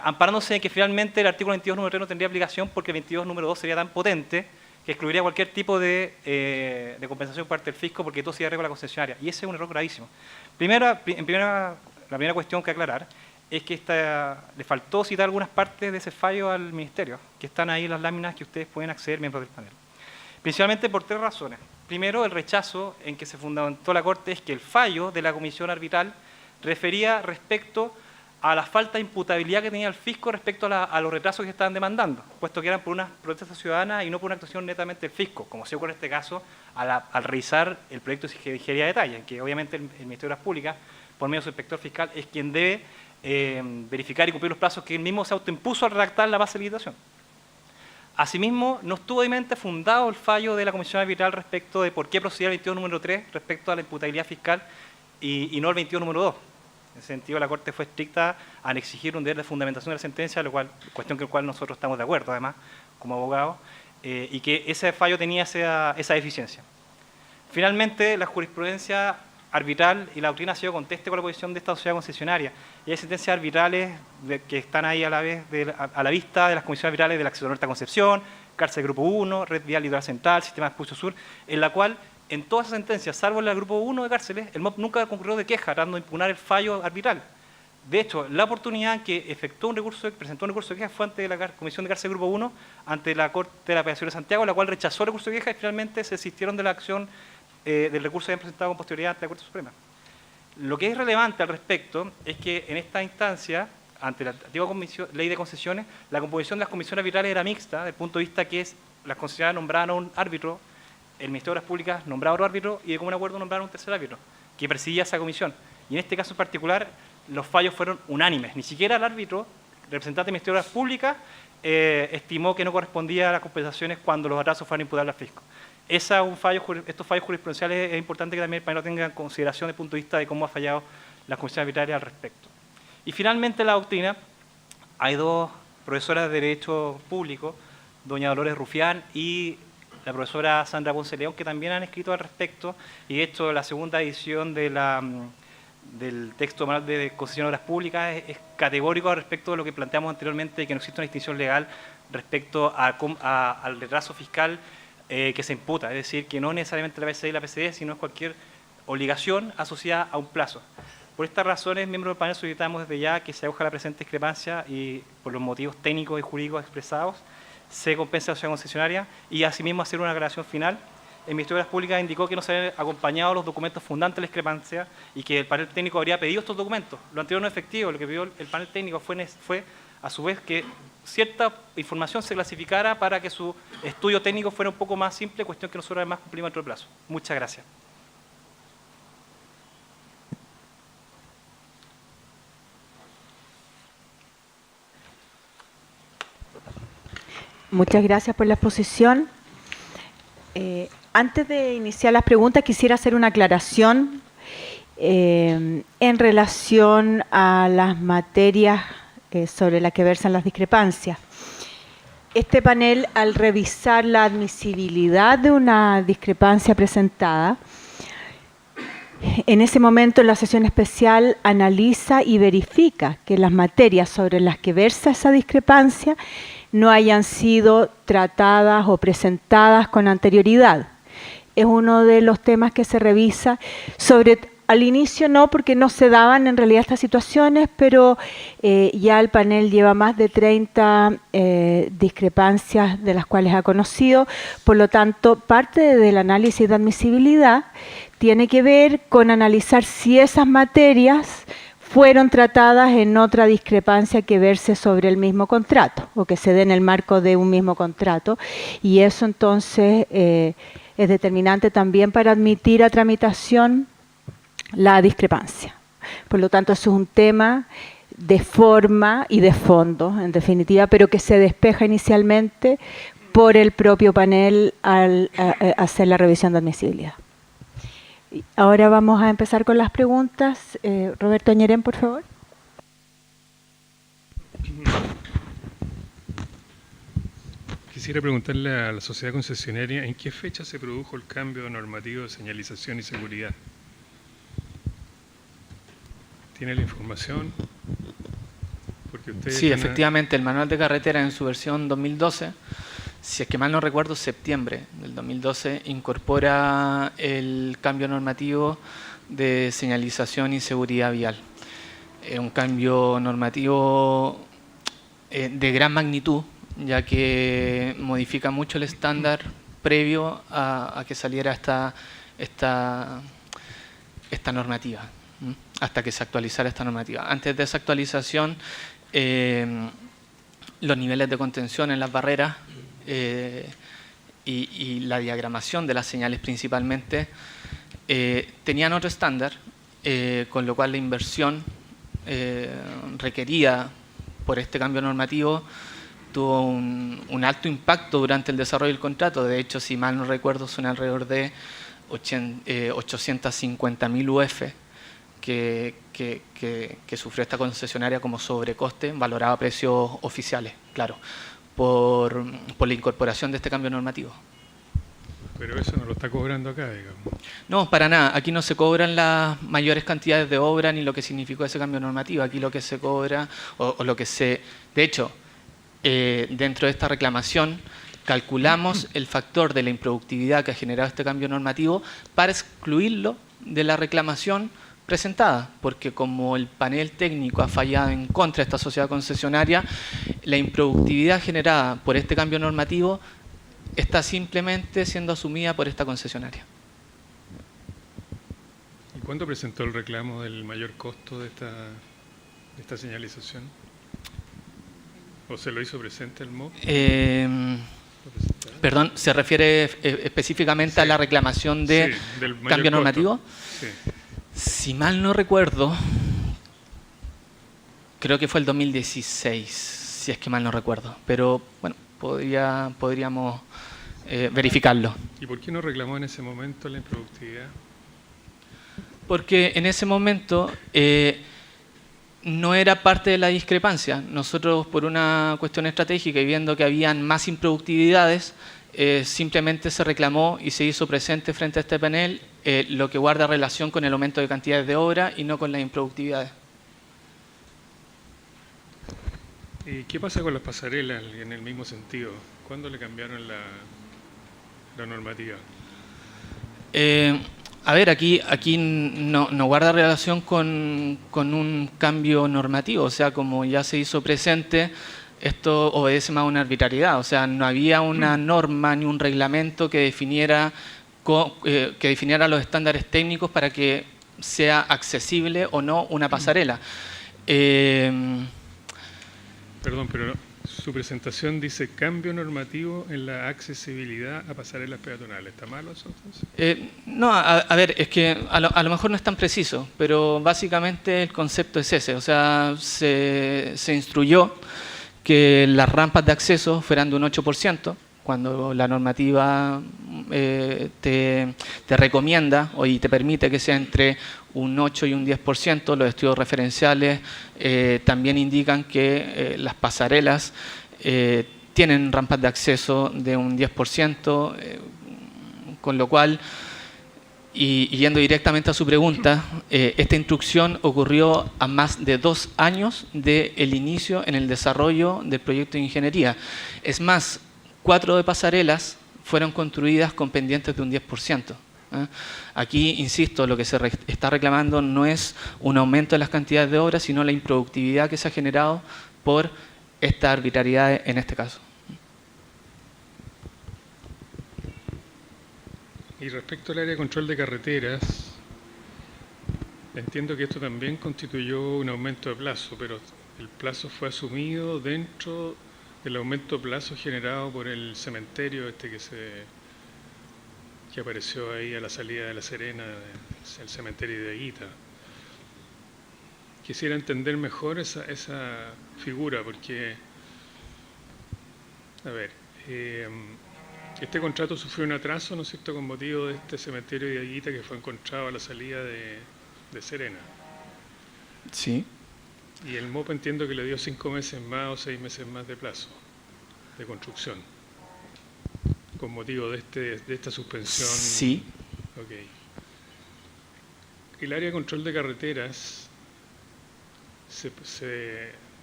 amparándose en que finalmente el artículo 22 número 3 no tendría aplicación porque el 22 número 2 sería tan potente que excluiría cualquier tipo de compensación por parte del fisco porque todo sería arreglo con la concesionaria. Y ese es un error gravísimo. La primera cuestión que aclarar es que le faltó citar algunas partes de ese fallo al Ministerio, que están ahí en las láminas que ustedes pueden acceder miembros del panel. Principalmente por 3 razones. Primero, el rechazo en que se fundamentó la Corte es que el fallo de la Comisión Arbitral refería respecto a la falta de imputabilidad que tenía el fisco respecto a los retrasos que estaban demandando, puesto que eran por una protesta ciudadana y no por una actuación netamente del fisco, como se ocurre en este caso al revisar el proyecto de ingeniería de detalle, en que obviamente el Ministerio de Obras Públicas, por medio de su inspector fiscal, es quien debe verificar y cumplir los plazos que él mismo se autoimpuso al redactar la base de licitación. Asimismo, no estuvo obviamente fundado el fallo de la Comisión Arbitral respecto de por qué procedía el 22 número 3 respecto a la imputabilidad fiscal y no el 22 número 2. En ese sentido, la Corte fue estricta al exigir un deber de fundamentación de la sentencia, cuestión con la cual nosotros estamos de acuerdo, además, como abogados, y que ese fallo tenía esa deficiencia. Finalmente, la jurisprudencia arbitral y la doctrina ha sido conteste con la posición de esta sociedad concesionaria. Y hay sentencias arbitrales que están ahí a la vista de las comisiones arbitrales del Acceso Norte a Concepción, Cárcel Grupo 1, Red Vial Litoral Central, Sistema de Expulso Sur, en la cual, en todas esas sentencias, salvo en el Grupo 1 de cárceles, el MOP nunca concurrió de queja, tratando de impugnar el fallo arbitral. De hecho, la oportunidad en que presentó un recurso de queja fue ante la Comisión de Cárcel Grupo 1, ante la Corte de la Apelación de Santiago, la cual rechazó el recurso de queja y finalmente se desistieron de la acción del recurso que habían presentado con posterioridad ante la Corte Suprema. Lo que es relevante al respecto es que en esta instancia, ante la antigua ley de concesiones, la composición de las comisiones arbitrales era mixta, desde el punto de vista que las concesionarias nombraban a un árbitro, el Ministerio de Obras Públicas nombraba a otro árbitro y de común acuerdo nombraron a un tercer árbitro, que presidía esa comisión. Y en este caso en particular, los fallos fueron unánimes. Ni siquiera el árbitro, representante del Ministerio de Obras Públicas, estimó que no correspondía a las compensaciones cuando los atrasos fueran imputables al fisco. Estos fallos jurisprudenciales es importante que también el panel lo tenga en consideración desde el punto de vista de cómo ha fallado las comisiones arbitrarias al respecto. Y finalmente la doctrina, hay 2 profesoras de Derecho Público, doña Dolores Rufián y la profesora Sandra Ponce León, que también han escrito al respecto, y de hecho la segunda edición del texto manual de concesión de obras públicas es categórico al respecto de lo que planteamos anteriormente, de que no existe una distinción legal respecto al retraso fiscal que se imputa, es decir, que no necesariamente la PCD y la PCD, sino es cualquier obligación asociada a un plazo. Por estas razones, miembros del panel, solicitamos desde ya que se acoja la presente discrepancia y por los motivos técnicos y jurídicos expresados, se compense a la sociedad concesionaria y asimismo hacer una aclaración final. El Ministerio de Obras Públicas indicó que no se habían acompañado los documentos fundantes de la discrepancia y que el panel técnico habría pedido estos documentos. Lo anterior no es efectivo, lo que pidió el panel técnico fue a su vez que cierta información se clasificara para que su estudio técnico fuera un poco más simple, cuestión que nosotros además cumplimos dentro del plazo. Muchas gracias. Muchas gracias por la exposición. Antes de iniciar las preguntas, quisiera hacer una aclaración en relación a las materias sobre las que versan las discrepancias. Este panel, al revisar la admisibilidad de una discrepancia presentada, en ese momento en la sesión especial analiza y verifica que las materias sobre las que versa esa discrepancia no hayan sido tratadas o presentadas con anterioridad. Es uno de los temas que se revisa. Al inicio no, porque no se daban en realidad estas situaciones, pero ya el panel lleva más de 30 discrepancias de las cuales ha conocido. Por lo tanto, parte del análisis de admisibilidad tiene que ver con analizar si esas materias fueron tratadas en otra discrepancia que verse sobre el mismo contrato o que se dé en el marco de un mismo contrato, y eso entonces es determinante también para admitir a tramitación la discrepancia. Por lo tanto, eso es un tema de forma y de fondo, en definitiva, pero que se despeja inicialmente por el propio panel al hacer la revisión de admisibilidad. Ahora vamos a empezar con las preguntas. Roberto Ñerén, por favor. Quisiera preguntarle a la sociedad concesionaria en qué fecha se produjo el cambio normativo de señalización y seguridad. ¿Tiene la información? Porque sí, efectivamente, el manual de carretera en su versión 2012, si es que mal no recuerdo, septiembre del 2012, incorpora el cambio normativo de señalización y seguridad vial. Un cambio normativo de gran magnitud, ya que modifica mucho el estándar previo a que saliera esta normativa, hasta que se actualizara esta normativa. Antes de esa actualización, los niveles de contención en las barreras y la diagramación de las señales principalmente tenían otro estándar, con lo cual la inversión requerida por este cambio normativo tuvo un alto impacto durante el desarrollo del contrato. De hecho, si mal no recuerdo, son alrededor de 850.000 UF que sufrió esta concesionaria como sobrecoste, valorado a precios oficiales, claro, por la incorporación de este cambio normativo. Pero eso no lo está cobrando acá, digamos. No, para nada. Aquí no se cobran las mayores cantidades de obra ni lo que significó ese cambio normativo. Aquí lo que se cobra, o lo que se... De hecho, dentro de esta reclamación, calculamos el factor de la improductividad que ha generado este cambio normativo para excluirlo de la reclamación presentada, porque como el panel técnico ha fallado en contra de esta sociedad concesionaria, la improductividad generada por este cambio normativo está simplemente siendo asumida por esta concesionaria. ¿Y cuándo presentó el reclamo del mayor costo de esta señalización? ¿O se lo hizo presente el MOB? Perdón, ¿se refiere específicamente a la reclamación de del cambio normativo? Sí. Si mal no recuerdo, creo que fue el 2016, si es que mal no recuerdo. Pero bueno, podríamos verificarlo. ¿Y por qué no reclamó en ese momento la improductividad? Porque en ese momento no era parte de la discrepancia. Nosotros, por una cuestión estratégica y viendo que habían más improductividades, simplemente se reclamó y se hizo presente frente a este panel lo que guarda relación con el aumento de cantidades de obra y no con las improductividades. ¿Y qué pasa con las pasarelas en el mismo sentido? ¿Cuándo le cambiaron la normativa? A ver, aquí no guarda relación con un cambio normativo. O sea, como ya se hizo presente, esto obedece más a una arbitrariedad. O sea, no había una norma ni un reglamento que definiera los estándares técnicos para que sea accesible o no una pasarela. Perdón, pero su presentación dice cambio normativo en la accesibilidad a pasarelas peatonales. ¿Está malo eso entonces? No, a ver, es que a lo mejor no es tan preciso, pero básicamente el concepto es ese. O sea, se instruyó que las rampas de acceso fueran de un 8%, cuando la normativa te recomienda y te permite que sea entre un 8 y un 10%. Los estudios referenciales también indican que las pasarelas tienen rampas de acceso de un 10%, con lo cual, y yendo directamente a su pregunta, esta instrucción ocurrió a más de 2 años del inicio en el desarrollo del proyecto de ingeniería. Es más, 4 de pasarelas fueron construidas con pendientes de un 10%. Aquí, insisto, lo que se está reclamando no es un aumento de las cantidades de obras, sino la improductividad que se ha generado por esta arbitrariedad en este caso. Y respecto al área de control de carreteras, Entiendo que esto también constituyó un aumento de plazo, pero el plazo fue asumido dentro del aumento de plazo generado por el cementerio que apareció ahí a la salida de La Serena, el cementerio de Aguita. Quisiera entender mejor esa figura, porque, a ver, este contrato sufrió un atraso, ¿no es cierto?, con motivo de este cementerio de Aguita que fue encontrado a la salida de Serena. Sí. Y el MOP entiendo que le dio 5 meses más o 6 meses más de plazo de construcción, con motivo de esta suspensión. Sí. Ok. El área de control de carreteras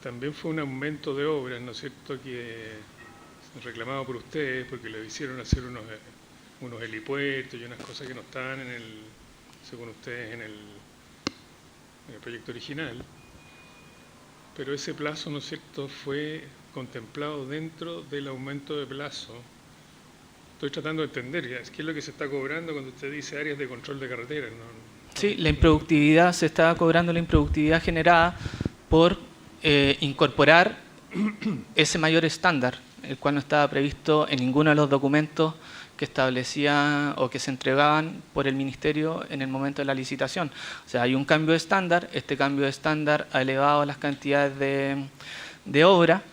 también fue un aumento de obras, ¿no es cierto?, que reclamado por ustedes porque le hicieron hacer unos helipuertos y unas cosas que no estaban según ustedes, en el proyecto original. Pero ese plazo, ¿no es cierto?, fue contemplado dentro del aumento de plazo. Estoy tratando de entender qué es lo que se está cobrando cuando usted dice áreas de control de carreteras. Sí, la improductividad, se estaba cobrando la improductividad generada por incorporar ese mayor estándar, el cual no estaba previsto en ninguno de los documentos que establecía o que se entregaban por el Ministerio en el momento de la licitación. O sea, hay un cambio de estándar, este cambio de estándar ha elevado las cantidades de obra.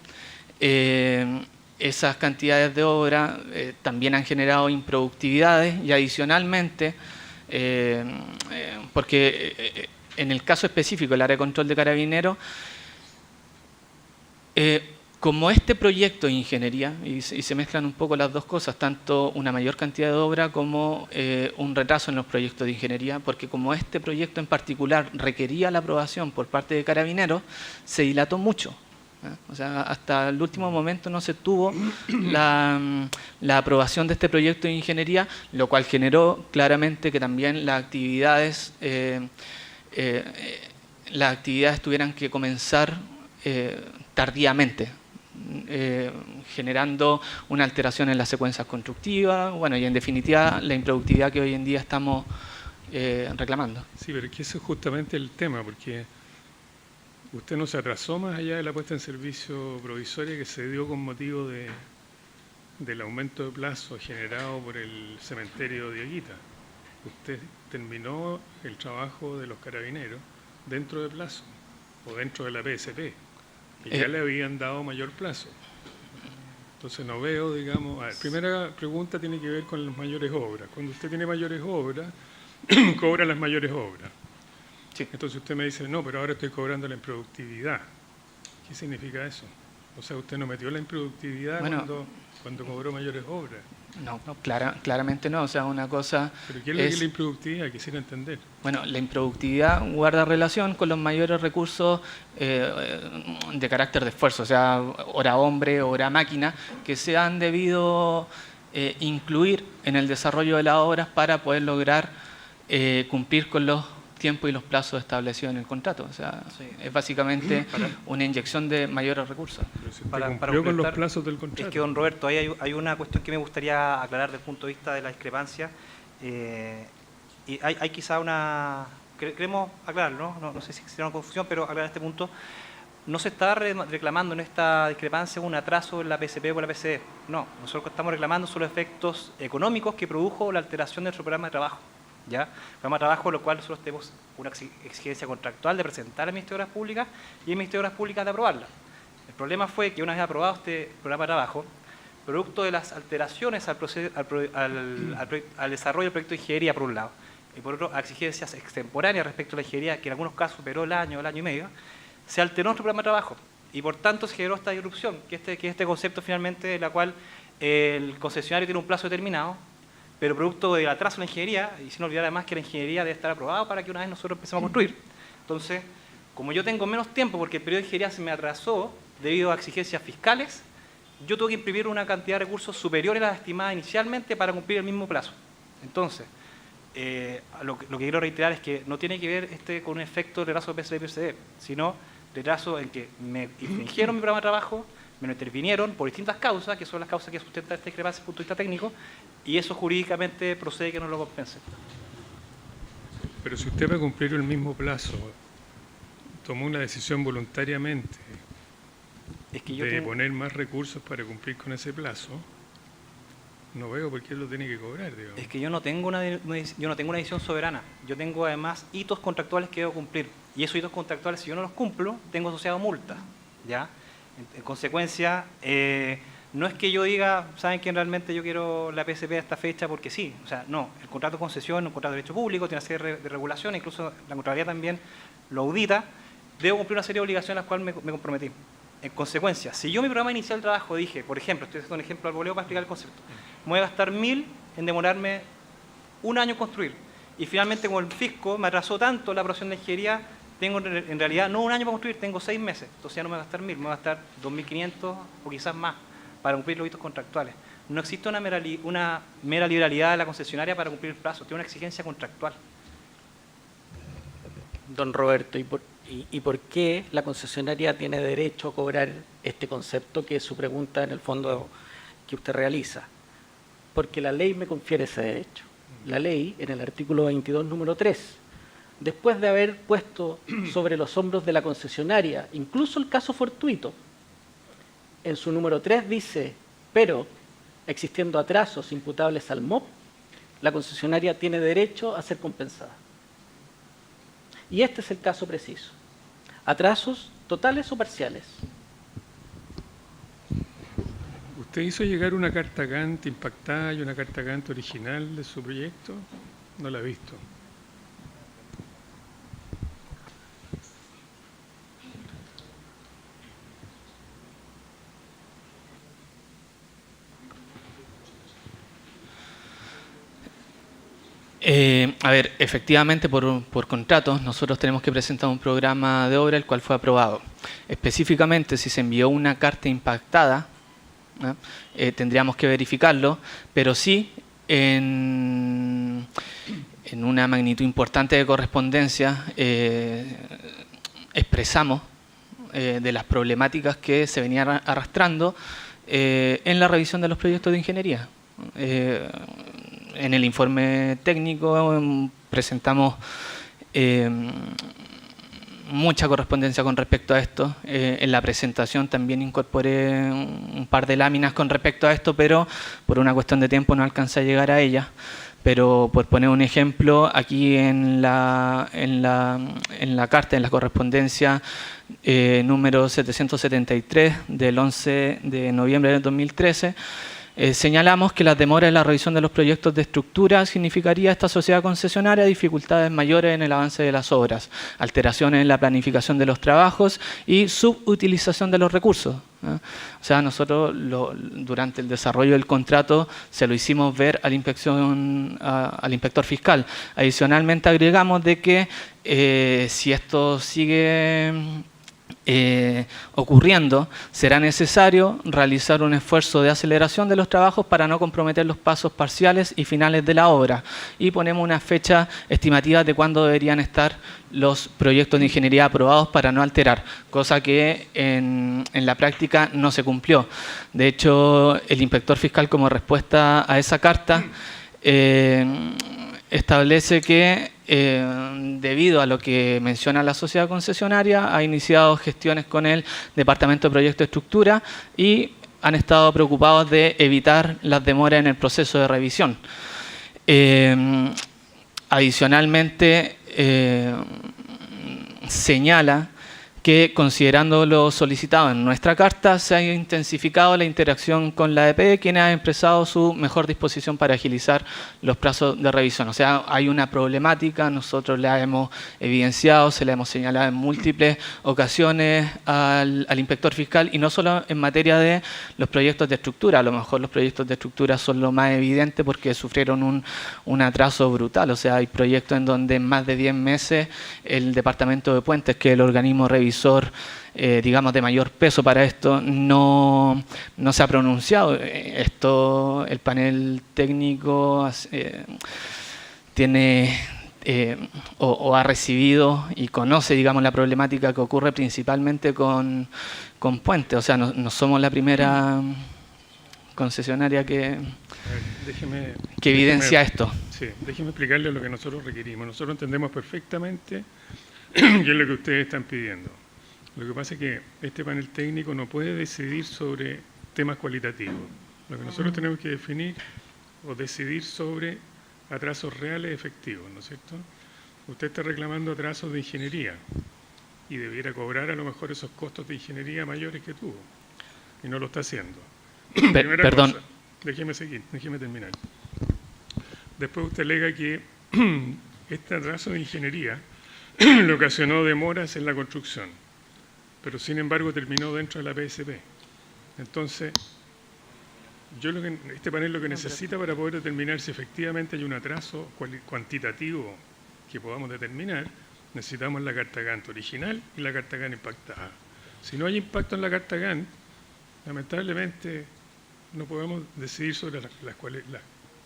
Esas cantidades de obra también han generado improductividades y adicionalmente, porque en el caso específico del área de control de carabineros, como este proyecto de ingeniería, y se mezclan un poco las dos cosas, tanto una mayor cantidad de obra como un retraso en los proyectos de ingeniería, porque como este proyecto en particular requería la aprobación por parte de Carabineros, se dilató mucho. O sea, hasta el último momento no se tuvo la aprobación de este proyecto de ingeniería, lo cual generó claramente que también las actividades tuvieran que comenzar tardíamente, generando una alteración en las secuencias constructivas, bueno, y en definitiva la improductividad que hoy en día estamos reclamando. Sí, pero es que eso es justamente el tema, porque usted no se atrasó más allá de la puesta en servicio provisoria que se dio con motivo del aumento de plazo generado por el cementerio de Aguita. Usted terminó el trabajo de los carabineros dentro de plazo o dentro de la PSP, que ya le habían dado mayor plazo. Entonces no veo, digamos... A ver, primera pregunta tiene que ver con las mayores obras. Cuando usted tiene mayores obras, cobra las mayores obras. Sí. Entonces usted me dice, no, pero ahora estoy cobrando la improductividad. ¿Qué significa eso? O sea, usted no metió la improductividad cuando cobró mayores obras. No, claramente no. O sea, una cosa... ¿Pero qué es lo que es la improductividad? Quisiera entender. Bueno, la improductividad guarda relación con los mayores recursos de carácter de esfuerzo, o sea, hora hombre, hora máquina, que se han debido incluir en el desarrollo de las obras para poder lograr cumplir con los tiempos y los plazos establecidos en el contrato. O sea, sí, es básicamente una inyección de mayores recursos. Pero si para cumplió con los plazos del contrato. Es que, don Roberto, ahí hay una cuestión que me gustaría aclarar desde el punto de vista de la discrepancia. Y hay quizá una... Queremos aclararlo, no sé si será una confusión, pero aclarar este punto. No se está reclamando en esta discrepancia un atraso en la PSP o en la PCE. No, nosotros estamos reclamando son los efectos económicos que produjo la alteración de nuestro programa de trabajo. ¿Ya? Programa de trabajo, lo cual nosotros tenemos una exigencia contractual de presentar al Ministerio de Obras Públicas y el Ministerio de Obras Públicas de aprobarla. El problema fue que una vez aprobado este programa de trabajo, producto de las alteraciones al desarrollo del proyecto de ingeniería por un lado, y por otro a exigencias extemporáneas respecto a la ingeniería, que en algunos casos superó el año y medio, se alteró nuestro programa de trabajo y por tanto se generó esta disrupción, que es este concepto finalmente en la cual el concesionario tiene un plazo determinado, pero producto del atraso en la ingeniería, y sin olvidar además que la ingeniería debe estar aprobada para que una vez nosotros empecemos a construir. Entonces, como yo tengo menos tiempo porque el periodo de ingeniería se me atrasó debido a exigencias fiscales, yo tuve que imprimir una cantidad de recursos superiores a las estimadas inicialmente para cumplir el mismo plazo. Entonces, lo que quiero reiterar es que no tiene que ver con un efecto de retraso de PSP y PCD, sino retraso en que me infringieron mi programa de trabajo, me lo intervinieron por distintas causas, que son las causas que sustentan esta discrepancia desde el punto de vista técnico, y eso jurídicamente procede que no lo compense. Pero si usted va a cumplir el mismo plazo, tomó una decisión voluntariamente Es que yo de tengo- poner más recursos para cumplir con ese plazo, no veo por qué lo tiene que cobrar, digamos. Es que yo no tengo yo no tengo una decisión soberana. Yo tengo además hitos contractuales que debo cumplir. Y esos hitos contractuales, si yo no los cumplo, tengo asociado multa. ¿Ya? En consecuencia, no es que yo diga, ¿saben quién realmente yo quiero la PSP a esta fecha? Porque sí. O sea, no. El contrato de concesión, un contrato de derecho público, tiene una serie de regulaciones, incluso la Contraloría también lo audita. Debo cumplir una serie de obligaciones a las cuales me comprometí. En consecuencia, si yo en mi programa inicial de trabajo dije, por ejemplo, estoy haciendo un ejemplo al voleo para explicar el concepto, me voy a gastar 1.000 en demorarme un año en construir, y finalmente como el fisco me atrasó tanto la aprobación de ingeniería, tengo en realidad no un año para construir, tengo 6 meses, entonces ya no me voy a gastar 1.000, me voy a gastar 2.500 o quizás más para cumplir los hitos contractuales. No existe una mera liberalidad de la concesionaria para cumplir el plazo, tiene una exigencia contractual. Don Roberto, ¿y por qué la concesionaria tiene derecho a cobrar este concepto, que es su pregunta en el fondo que usted realiza? Porque la ley me confiere ese derecho. La ley, en el artículo 22, número 3, después de haber puesto sobre los hombros de la concesionaria, incluso el caso fortuito, en su número 3 dice, pero existiendo atrasos imputables al MOP, la concesionaria tiene derecho a ser compensada. Y este es el caso preciso. Atrasos totales o parciales. ¿Usted hizo llegar una carta Gantt impactada y una carta Gantt original de su proyecto? No la he visto. A ver, efectivamente por contrato nosotros tenemos que presentar un programa de obra el cual fue aprobado. Específicamente si se envió una carta impactada, ¿no? Tendríamos que verificarlo, pero sí en una magnitud importante de correspondencia expresamos de las problemáticas que se venían arrastrando en la revisión de los proyectos de ingeniería. En el informe técnico presentamos mucha correspondencia con respecto a esto. En la presentación también incorporé un par de láminas con respecto a esto, pero por una cuestión de tiempo no alcancé a llegar a ellas. Pero por poner un ejemplo, aquí en la carta, en la correspondencia número 773 del 11 de noviembre del 2013, señalamos que las demoras en la revisión de los proyectos de estructura significaría esta sociedad concesionaria dificultades mayores en el avance de las obras, alteraciones en la planificación de los trabajos y subutilización de los recursos. O sea, nosotros durante el desarrollo del contrato se lo hicimos ver al inspector fiscal. Adicionalmente agregamos de que si esto sigue ocurriendo, será necesario realizar un esfuerzo de aceleración de los trabajos para no comprometer los pasos parciales y finales de la obra, y ponemos una fecha estimativa de cuándo deberían estar los proyectos de ingeniería aprobados para no alterar, cosa que en la práctica no se cumplió. De hecho, el inspector fiscal, como respuesta a esa carta, establece que debido a lo que menciona la sociedad concesionaria, ha iniciado gestiones con el Departamento de Proyecto de Estructura y han estado preocupados de evitar las demoras en el proceso de revisión. Adicionalmente, señala que, considerando lo solicitado en nuestra carta, se ha intensificado la interacción con la EP, quienes han expresado su mejor disposición para agilizar los plazos de revisión. O sea, hay una problemática, nosotros la hemos evidenciado, se la hemos señalado en múltiples ocasiones al inspector fiscal, y no solo en materia de los proyectos de estructura. A lo mejor los proyectos de estructura son lo más evidente porque sufrieron un atraso brutal. O sea, hay proyectos en donde en más de 10 meses el Departamento de Puentes, que es el organismo revisor, digamos, de mayor peso para esto, no se ha pronunciado. El panel técnico tiene o ha recibido y conoce, digamos, la problemática que ocurre principalmente con Puentes. O sea, no somos la primera concesionaria que que evidencia esto. Sí, déjeme explicarle lo que nosotros requerimos. Nosotros entendemos perfectamente qué es lo que ustedes están pidiendo. Lo que pasa es que este panel técnico no puede decidir sobre temas cualitativos. Lo que nosotros tenemos que definir o decidir sobre atrasos reales efectivos, ¿no es cierto? Usted está reclamando atrasos de ingeniería y debiera cobrar a lo mejor esos costos de ingeniería mayores que tuvo, y no lo está haciendo. Perdón. Cosa, déjeme seguir, déjeme terminar. Después usted alega que este atraso de ingeniería le ocasionó demoras en la construcción, pero sin embargo terminó dentro de la PSP. Entonces, este panel lo que necesita para poder determinar si efectivamente hay un atraso cuantitativo que podamos determinar, necesitamos la carta Gantt original y la carta Gantt impactada. Si no hay impacto en la carta Gantt, lamentablemente no podemos decidir sobre las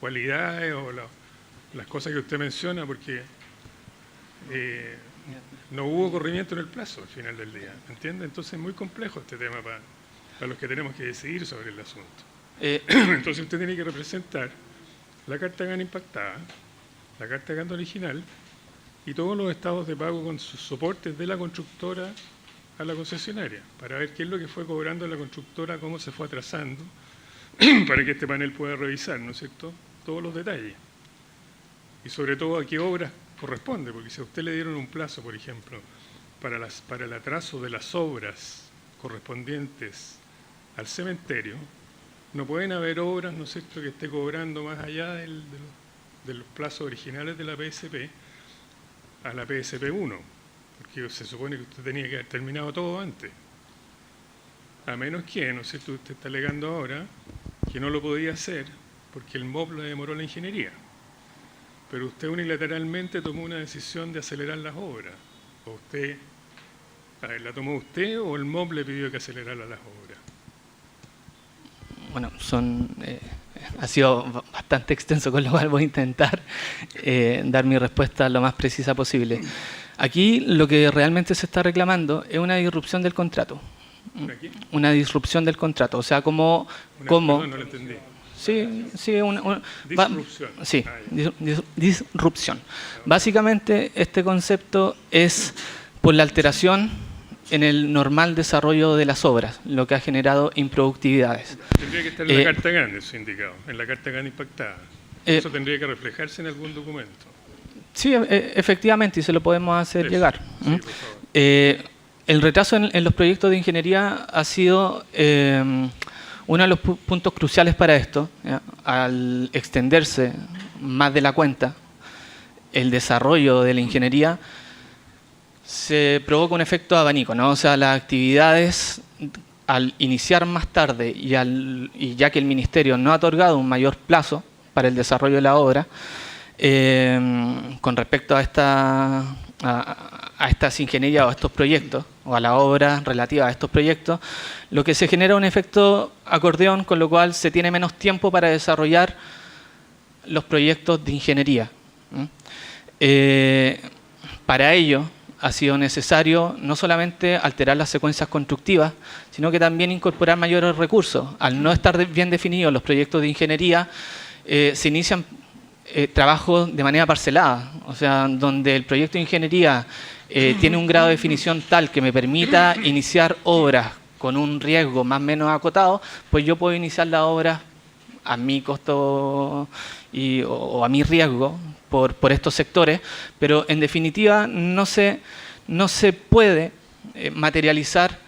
cualidades o las cosas que usted menciona, porque no hubo corrimiento en el plazo al final del día, ¿entiende? Entonces es muy complejo este tema para los que tenemos que decidir sobre el asunto. Entonces usted tiene que representar la carta Gantt impactada, la carta Gantt original y todos los estados de pago con sus soportes de la constructora a la concesionaria, para ver qué es lo que fue cobrando la constructora, cómo se fue atrasando, para que este panel pueda revisar, ¿no es cierto?, todos los detalles. Y sobre todo a qué obras corresponde, porque si a usted le dieron un plazo, por ejemplo, para el atraso de las obras correspondientes al cementerio, no pueden haber obras, ¿no es cierto?, que esté cobrando más allá de los plazos originales de la PSP a la PSP 1, porque se supone que usted tenía que haber terminado todo antes. A menos que, ¿no es cierto?, usted está alegando ahora que no lo podía hacer porque el MOB le demoró la ingeniería. Pero usted unilateralmente tomó una decisión de acelerar las obras. ¿O usted, la tomó usted o el MOB le pidió que acelerara las obras? Bueno, ha sido bastante extenso, con lo cual voy a intentar dar mi respuesta lo más precisa posible. Aquí lo que realmente se está reclamando es una disrupción del contrato. Una disrupción del contrato, o sea, como Perdón, no lo entendí. Sí, Disrupción. Sí, disrupción. Básicamente, este concepto es por la alteración en el normal desarrollo de las obras, lo que ha generado improductividades. Tendría que estar en la carta Gantt, eso indicado, en la carta Gantt impactada. Eso tendría que reflejarse en algún documento. Sí, efectivamente, y se lo podemos hacer llegar. Sí, por favor. El retraso en los proyectos de ingeniería ha sido uno de los puntos cruciales para esto, ¿ya? Al extenderse más de la cuenta el desarrollo de la ingeniería, se provoca un efecto abanico, ¿no? O sea, las actividades, al iniciar más tarde y ya que el Ministerio no ha otorgado un mayor plazo para el desarrollo de la obra, con respecto a estas ingenierías o a estos proyectos, o a la obra relativa a estos proyectos, lo que se genera un efecto acordeón, con lo cual se tiene menos tiempo para desarrollar los proyectos de ingeniería. Para ello ha sido necesario no solamente alterar las secuencias constructivas, sino que también incorporar mayores recursos. Al no estar bien definidos los proyectos de ingeniería, se inician trabajos de manera parcelada, o sea, donde el proyecto de ingeniería tiene un grado de definición tal que me permita iniciar obras con un riesgo más o menos acotado, pues yo puedo iniciar la obra a mi costo o a mi riesgo por estos sectores, pero en definitiva no se puede materializar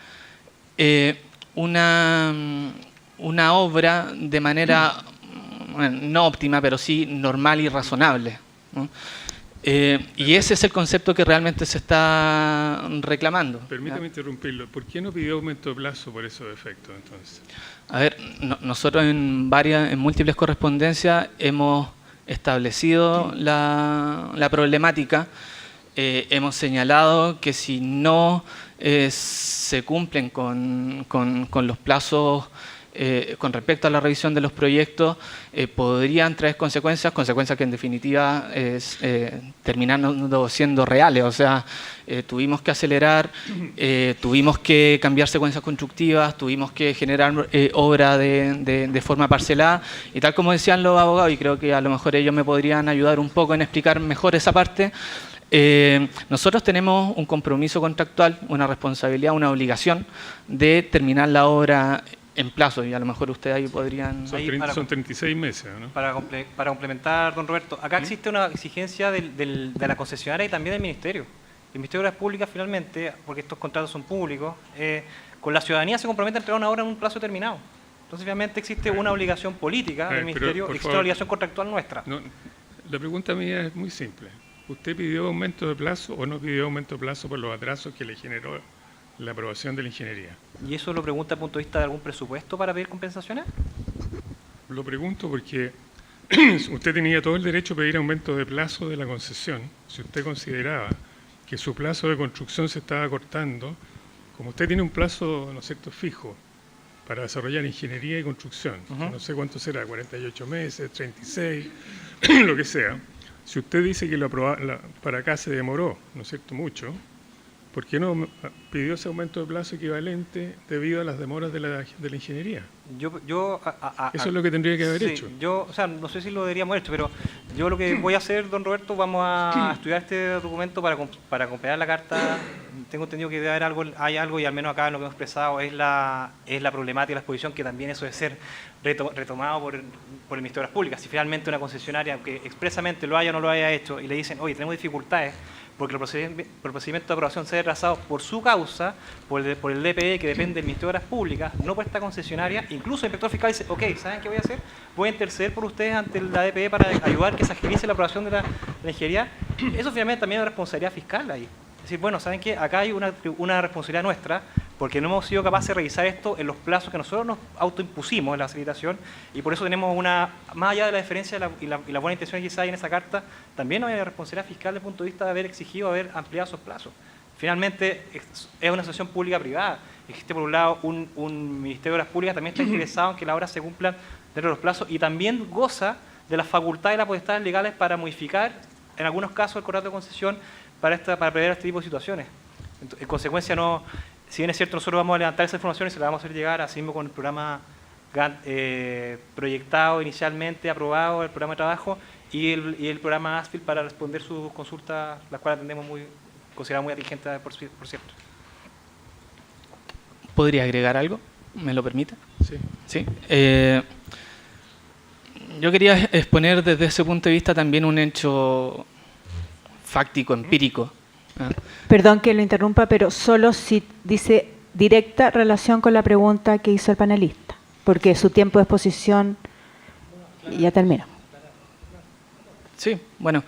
una obra de manera no óptima, pero sí normal y razonable, ¿no? Y ese es el concepto que realmente se está reclamando. Permítame interrumpirlo. ¿Por qué no pidió aumento de plazo por esos efectos, entonces? A ver, nosotros en múltiples correspondencias hemos establecido la problemática. Hemos señalado que si no se cumplen con los plazos con respecto a la revisión de los proyectos podrían traer consecuencias que en definitiva terminaron siendo reales. O sea, tuvimos que acelerar, tuvimos que cambiar secuencias constructivas, tuvimos que generar obra de forma parcelada, y tal como decían los abogados, y creo que a lo mejor ellos me podrían ayudar un poco en explicar mejor esa parte. Nosotros tenemos un compromiso contractual, una responsabilidad, una obligación de terminar la obra en plazo, y a lo mejor ustedes ahí podrían... Son 36 meses, ¿no? Para complementar, don Roberto, acá existe una exigencia de la concesionaria y también del Ministerio. El Ministerio de Obras Públicas, finalmente, porque estos contratos son públicos, con la ciudadanía se compromete a entregar una obra en un plazo determinado. Entonces, finalmente, existe una obligación política del Ministerio y existe una obligación contractual nuestra. No, la pregunta mía es muy simple. ¿Usted pidió aumento de plazo o no pidió aumento de plazo por los atrasos que le generó la aprobación de la ingeniería? ¿Y eso lo pregunta desde el punto de vista de algún presupuesto para pedir compensaciones? Lo pregunto porque usted tenía todo el derecho a pedir aumento de plazo de la concesión si usted consideraba que su plazo de construcción se estaba cortando. Como usted tiene un plazo, ¿no es cierto?, fijo para desarrollar ingeniería y construcción, no sé cuánto será, 48 meses, 36, lo que sea. Si usted dice que para acá se demoró, ¿no es cierto?, mucho, ¿por qué no pidió ese aumento de plazo equivalente debido a las demoras de la ingeniería? Eso es lo que tendría que haber hecho. Yo, o sea, no sé si lo deberíamos haber hecho, pero yo lo que voy a hacer, don Roberto, vamos a estudiar este documento para acompañar la carta. Tengo entendido que debe haber hay algo, y al menos acá en lo que hemos expresado es la problemática de la exposición, que también eso debe ser retomado por el Ministerio de Obras Públicas. Si finalmente una concesionaria, aunque expresamente lo haya o no lo haya hecho, y le dicen, oye, tenemos dificultades, porque el procedimiento de aprobación se ha retrasado por su causa, por el DPE, que depende del Ministerio de Obras Públicas, no por esta concesionaria. Incluso el inspector fiscal dice, ok, ¿saben qué voy a hacer? Voy a interceder por ustedes ante la DPE para ayudar que se agilice la aprobación de la ingeniería. Eso finalmente también es una responsabilidad fiscal ahí. Es decir, bueno, ¿saben qué? Acá hay una responsabilidad nuestra, porque no hemos sido capaces de revisar esto en los plazos que nosotros nos autoimpusimos en la acreditación, y por eso tenemos más allá de la diferencia y la buena intención que quizá hay en esa carta, también hay una responsabilidad fiscal desde el punto de vista de haber exigido, haber ampliado esos plazos. Finalmente, es una asociación pública-privada. Existe, por un lado, un Ministerio de Obras Públicas, también está interesado en que las obras se cumplan dentro de los plazos, y también goza de las facultades y las potestades legales para modificar, en algunos casos, el contrato de concesión para prever este tipo de situaciones. En consecuencia, si bien es cierto, nosotros vamos a levantar esa información y se la vamos a hacer llegar, así mismo con el programa proyectado inicialmente, aprobado, el programa de trabajo, y el programa ASFIL para responder sus consultas, las cuales atendemos consideramos muy atingentes, por cierto. ¿Podría agregar algo? ¿Me lo permite? Sí. ¿Sí? Yo quería exponer desde ese punto de vista también un hecho fáctico, empírico. Perdón que lo interrumpa, pero solo si dice directa relación con la pregunta que hizo el panelista, porque su tiempo de exposición ya termina. Sí, bueno.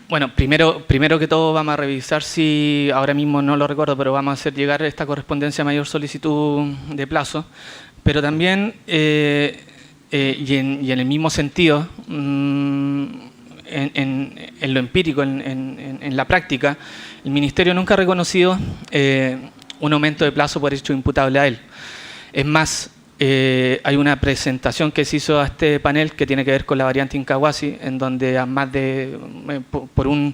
Bueno, primero que todo vamos a revisar si, ahora mismo no lo recuerdo, pero vamos a hacer llegar esta correspondencia a mayor solicitud de plazo, pero también, y en el mismo sentido, en lo empírico, en la práctica, el Ministerio nunca ha reconocido un aumento de plazo por hecho imputable a él. Es más, hay una presentación que se hizo a este panel que tiene que ver con la variante Incahuasi, en donde por un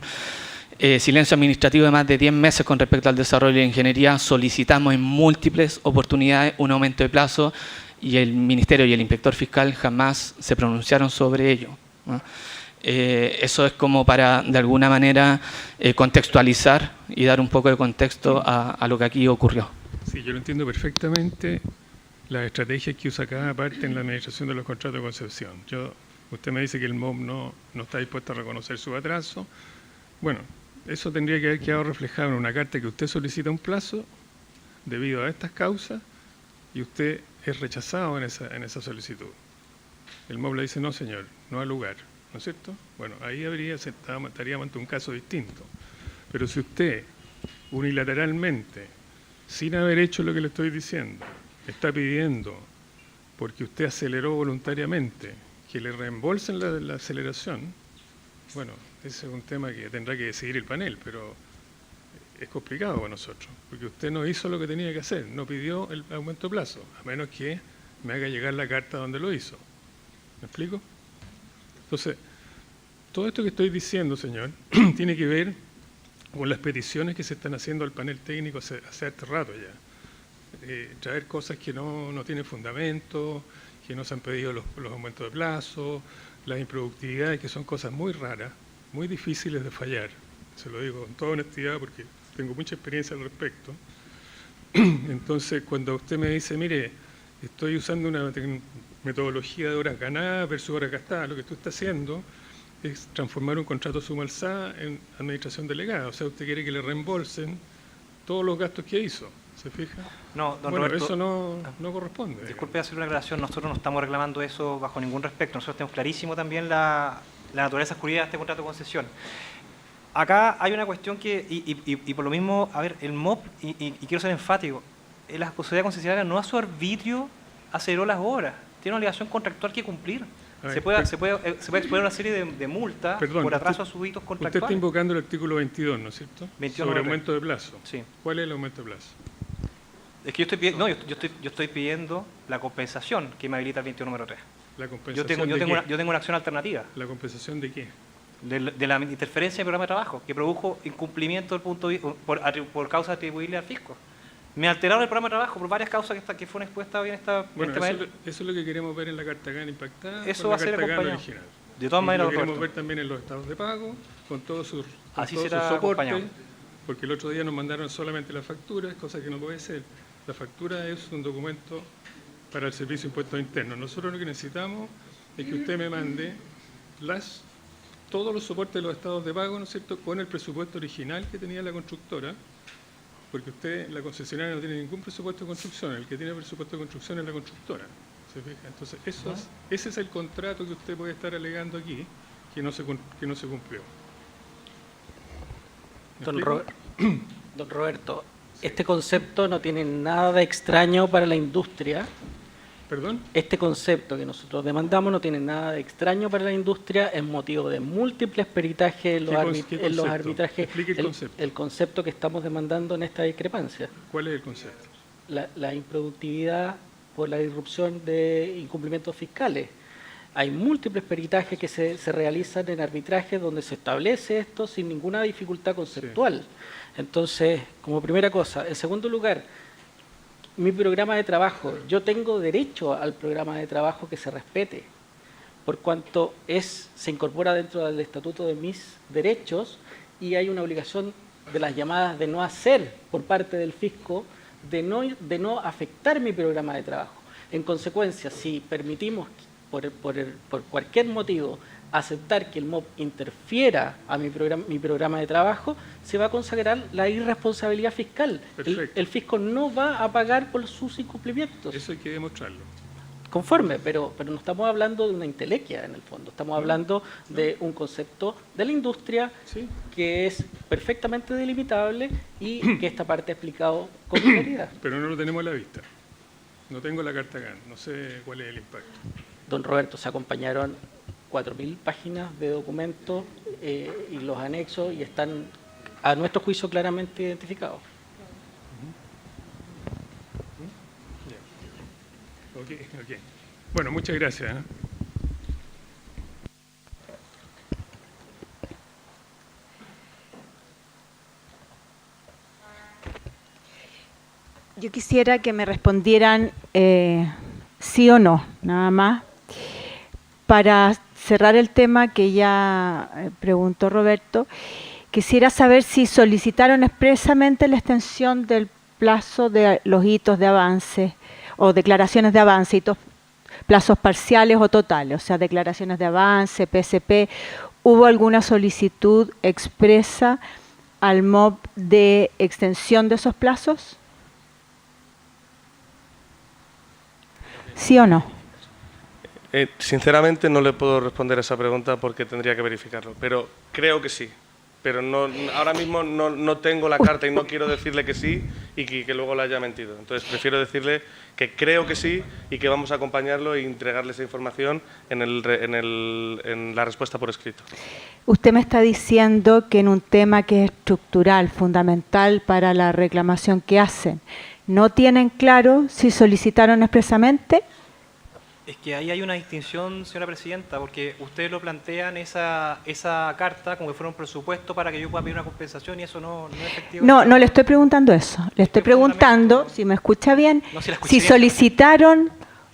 silencio administrativo de más de 10 meses con respecto al desarrollo de ingeniería, solicitamos en múltiples oportunidades un aumento de plazo, y el Ministerio y el inspector fiscal jamás se pronunciaron sobre ello, ¿no? Eso es como para, de alguna manera, contextualizar y dar un poco de contexto a lo que aquí ocurrió. Sí, yo lo entiendo perfectamente, las estrategias que usa cada parte en la administración de los contratos de concesión. Usted me dice que el MOB no está dispuesto a reconocer su atraso. Bueno, eso tendría que haber quedado reflejado en una carta que usted solicita un plazo debido a estas causas, y usted es rechazado en esa solicitud. El MOB le dice, no señor, no ha lugar, ¿no es cierto? Bueno, ahí estaríamos ante un caso distinto. Pero si usted, unilateralmente, sin haber hecho lo que le estoy diciendo, está pidiendo, porque usted aceleró voluntariamente, que le reembolsen la aceleración, bueno, ese es un tema que tendrá que decidir el panel, pero es complicado para nosotros, porque usted no hizo lo que tenía que hacer, no pidió el aumento de plazo, a menos que me haga llegar la carta donde lo hizo. ¿Me explico? Entonces, todo esto que estoy diciendo, señor, tiene que ver con las peticiones que se están haciendo al panel técnico hace harto rato ya. Traer cosas que no tienen fundamento, que no se han pedido los aumentos de plazo, las improductividades, que son cosas muy raras, muy difíciles de fallar. Se lo digo con toda honestidad porque tengo mucha experiencia al respecto. Entonces, cuando usted me dice, mire, estoy usando una metodología de horas ganadas versus horas gastadas, lo que tú estás haciendo es transformar un contrato suma alzada en administración delegada. O sea, usted quiere que le reembolsen todos los gastos que hizo. ¿Se fija? No, don Bueno, Roberto, eso no corresponde. disculpe hacer una aclaración, nosotros no estamos reclamando eso bajo ningún respecto. Nosotros tenemos clarísimo también la naturaleza jurídica de este contrato de concesión. Acá hay una cuestión que, y por lo mismo, a ver, el MOP, y quiero ser enfático, la sociedad concesionaria no a su arbitrio aceleró las obras, tiene una obligación contractual que cumplir. Se puede exponer una serie de multas por atraso a sus hitos contractuales. Usted está invocando el artículo 22, ¿no es cierto? 21, sobre aumento de plazo. Sí. ¿Cuál es el aumento de plazo? Es que yo estoy pidiendo la compensación que me habilita el 21 número 3. ¿La compensación Yo de qué? tengo una acción alternativa. ¿La compensación de qué? De la interferencia del programa de trabajo, que produjo incumplimiento por causa atribuible al fisco. Me alteraron el programa de trabajo por varias causas que fueron expuestas en esta Bueno, panel. eso es lo que queremos ver en la carta GAN impactada, Eso con va la a ser carta GAN acompañado. original. De todas maneras, lo queremos Roberto. ver también en los estados de pago, con todos sus Así con todo será su soporte, acompañado. porque el otro día nos mandaron solamente la factura, cosa que no puede ser. La factura es un documento para el Servicio de Impuestos Internos. Nosotros lo que necesitamos es que usted me mande todos los soportes de los estados de pago, ¿no es cierto?, con el presupuesto original que tenía la constructora, porque usted, la concesionaria, no tiene ningún presupuesto de construcción, el que tiene presupuesto de construcción es la constructora. ¿Se fija? Entonces, ese es el contrato que usted puede estar alegando aquí, que no se cumplió. ¿Me explico? Don Roberto, este concepto no tiene nada de extraño para la industria. ¿Perdón? Este concepto que nosotros demandamos no tiene nada de extraño para la industria, es motivo de múltiples peritajes en los arbitrajes. Explique el concepto. El concepto que estamos demandando en esta discrepancia. ¿Cuál es el concepto? La improductividad por la irrupción de incumplimientos fiscales. Hay múltiples peritajes que se realizan en arbitrajes donde se establece esto sin ninguna dificultad conceptual. Sí. Entonces, como primera cosa. En segundo lugar, mi programa de trabajo, yo tengo derecho al programa de trabajo que se respete, por cuanto se incorpora dentro del estatuto de mis derechos y hay una obligación de las llamadas de no hacer por parte del fisco, de no afectar mi programa de trabajo. En consecuencia, si permitimos por cualquier motivo aceptar que el MOP interfiera a mi programa de trabajo, se va a consagrar la irresponsabilidad fiscal. El fisco no va a pagar por sus incumplimientos. Eso hay que demostrarlo. Conforme, pero no estamos hablando de una entelequia en el fondo, estamos hablando de un concepto de la industria que es perfectamente delimitable y que esta parte ha explicado con claridad. Pero no lo tenemos a la vista. No tengo la carta GAN, no sé cuál es el impacto. Don Roberto, se acompañaron 4.000 páginas de documentos y los anexos y están a nuestro juicio claramente identificados. Ok. Bueno, muchas gracias. Yo quisiera que me respondieran sí o no, nada más. Para cerrar el tema que ya preguntó Roberto, quisiera saber si solicitaron expresamente la extensión del plazo de los hitos de avance o declaraciones de avance, hitos, plazos parciales o totales, o sea, declaraciones de avance, PSP. ¿Hubo alguna solicitud expresa al MOP de extensión de esos plazos? ¿Sí o no? Sinceramente no le puedo responder a esa pregunta porque tendría que verificarlo, pero creo que sí. pero ahora mismo no tengo la carta y no quiero decirle que sí y que luego le haya mentido. Entonces prefiero decirle que creo que sí y que vamos a acompañarlo e entregarle esa información en la respuesta por escrito. Usted me está diciendo que en un tema que es estructural, fundamental para la reclamación que hacen, ¿no tienen claro si solicitaron expresamente? Es que ahí hay una distinción, señora presidenta, porque ustedes lo plantean esa carta como que fuera un presupuesto para que yo pueda pedir una compensación y eso no es efectivo. No, no le estoy preguntando eso. Le estoy preguntando, si me escucha bien, No, si la escuché si bien. solicitaron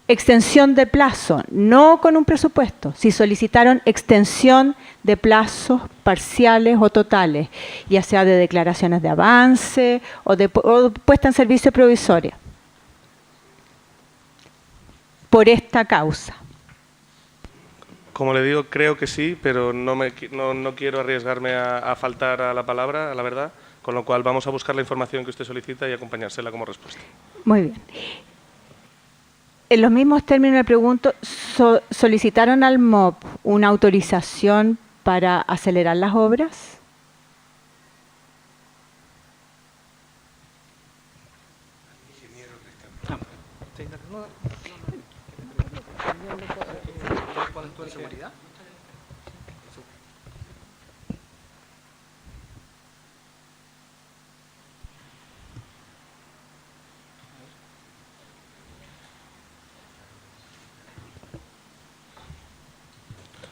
extensión de plazo, no con un presupuesto, si solicitaron extensión de plazos parciales o totales, ya sea de declaraciones de avance o puesta en servicio provisoria, por esta causa. Como le digo, creo que sí, pero no quiero arriesgarme a faltar a la palabra, a la verdad, con lo cual vamos a buscar la información que usted solicita y acompañársela como respuesta. Muy bien. En los mismos términos le pregunto, ¿solicitaron al MOP una autorización para acelerar las obras?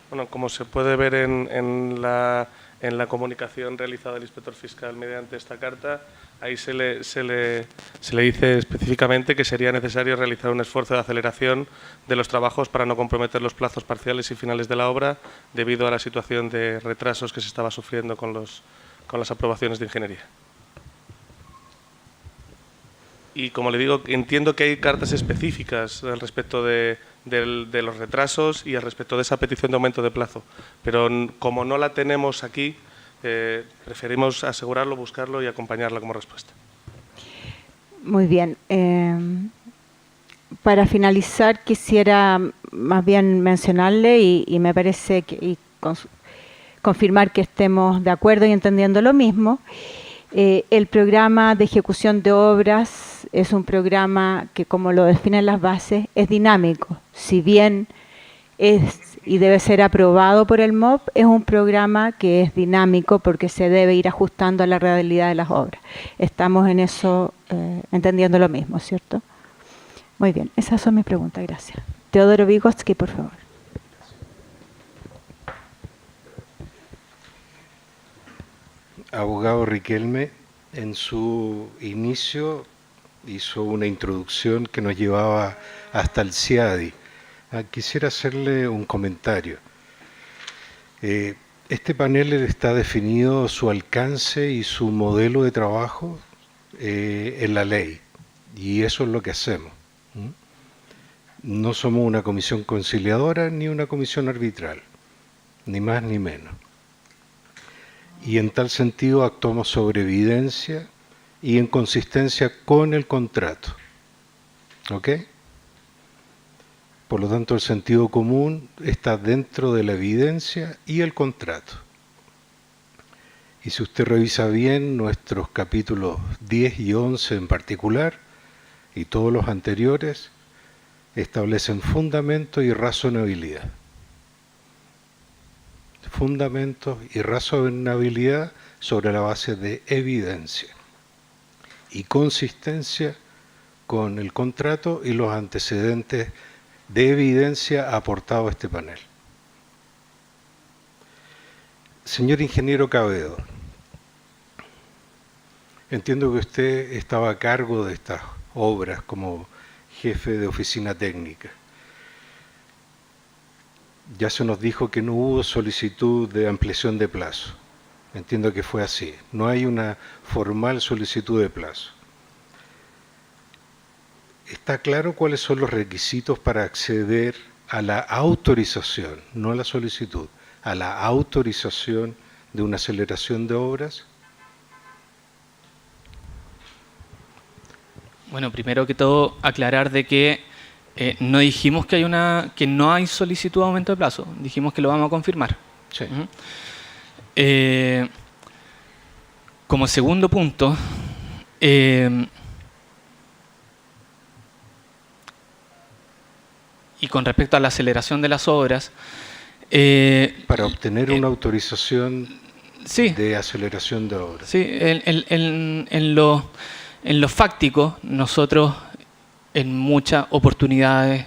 Bueno, como se puede ver en la comunicación realizada del inspector fiscal mediante esta carta, ahí se le dice específicamente que sería necesario realizar un esfuerzo de aceleración de los trabajos para no comprometer los plazos parciales y finales de la obra debido a la situación de retrasos que se estaba sufriendo con las aprobaciones de ingeniería. Y como le digo, entiendo que hay cartas específicas al respecto de los retrasos y al respecto de esa petición de aumento de plazo, pero como no la tenemos aquí, preferimos asegurarlo, buscarlo y acompañarla como respuesta. Muy bien. Para finalizar, quisiera más bien mencionarle y me parece que confirmar que estemos de acuerdo y entendiendo lo mismo. El programa de ejecución de obras es un programa que, como lo definen las bases, es dinámico. Si bien es y debe ser aprobado por el MOP, es un programa que es dinámico porque se debe ir ajustando a la realidad de las obras. Estamos en eso entendiendo lo mismo, ¿cierto? Muy bien, esas son mis preguntas, gracias. Teodoro Vygotsky, por favor. Abogado Riquelme, en su inicio hizo una introducción que nos llevaba hasta el CIADI. Quisiera hacerle un comentario. Este panel está definido su alcance y su modelo de trabajo en la ley, y eso es lo que hacemos. No somos una comisión conciliadora ni una comisión arbitral, ni más ni menos. Y en tal sentido actuamos sobre evidencia y en consistencia con el contrato. ¿Ok? Por lo tanto, el sentido común está dentro de la evidencia y el contrato. Y si usted revisa bien nuestros capítulos 10 y 11 en particular, y todos los anteriores, establecen fundamento y razonabilidad. Fundamentos y razonabilidad sobre la base de evidencia y consistencia con el contrato y los antecedentes de evidencia aportado a este panel. Señor ingeniero Cabedo, entiendo que usted estaba a cargo de estas obras como jefe de oficina técnica. Ya se nos dijo que no hubo solicitud de ampliación de plazo. Entiendo que fue así. No hay una formal solicitud de plazo. ¿Está claro cuáles son los requisitos para acceder a la autorización, no a la solicitud, a la autorización de una aceleración de obras? Bueno, primero que todo, aclarar de que no dijimos que no hay solicitud de aumento de plazo, dijimos que lo vamos a confirmar. Sí. Como segundo punto, y con respecto a la aceleración de las obras, Para obtener una autorización sí, de aceleración de obras. sí, en lo fáctico, nosotros en muchas oportunidades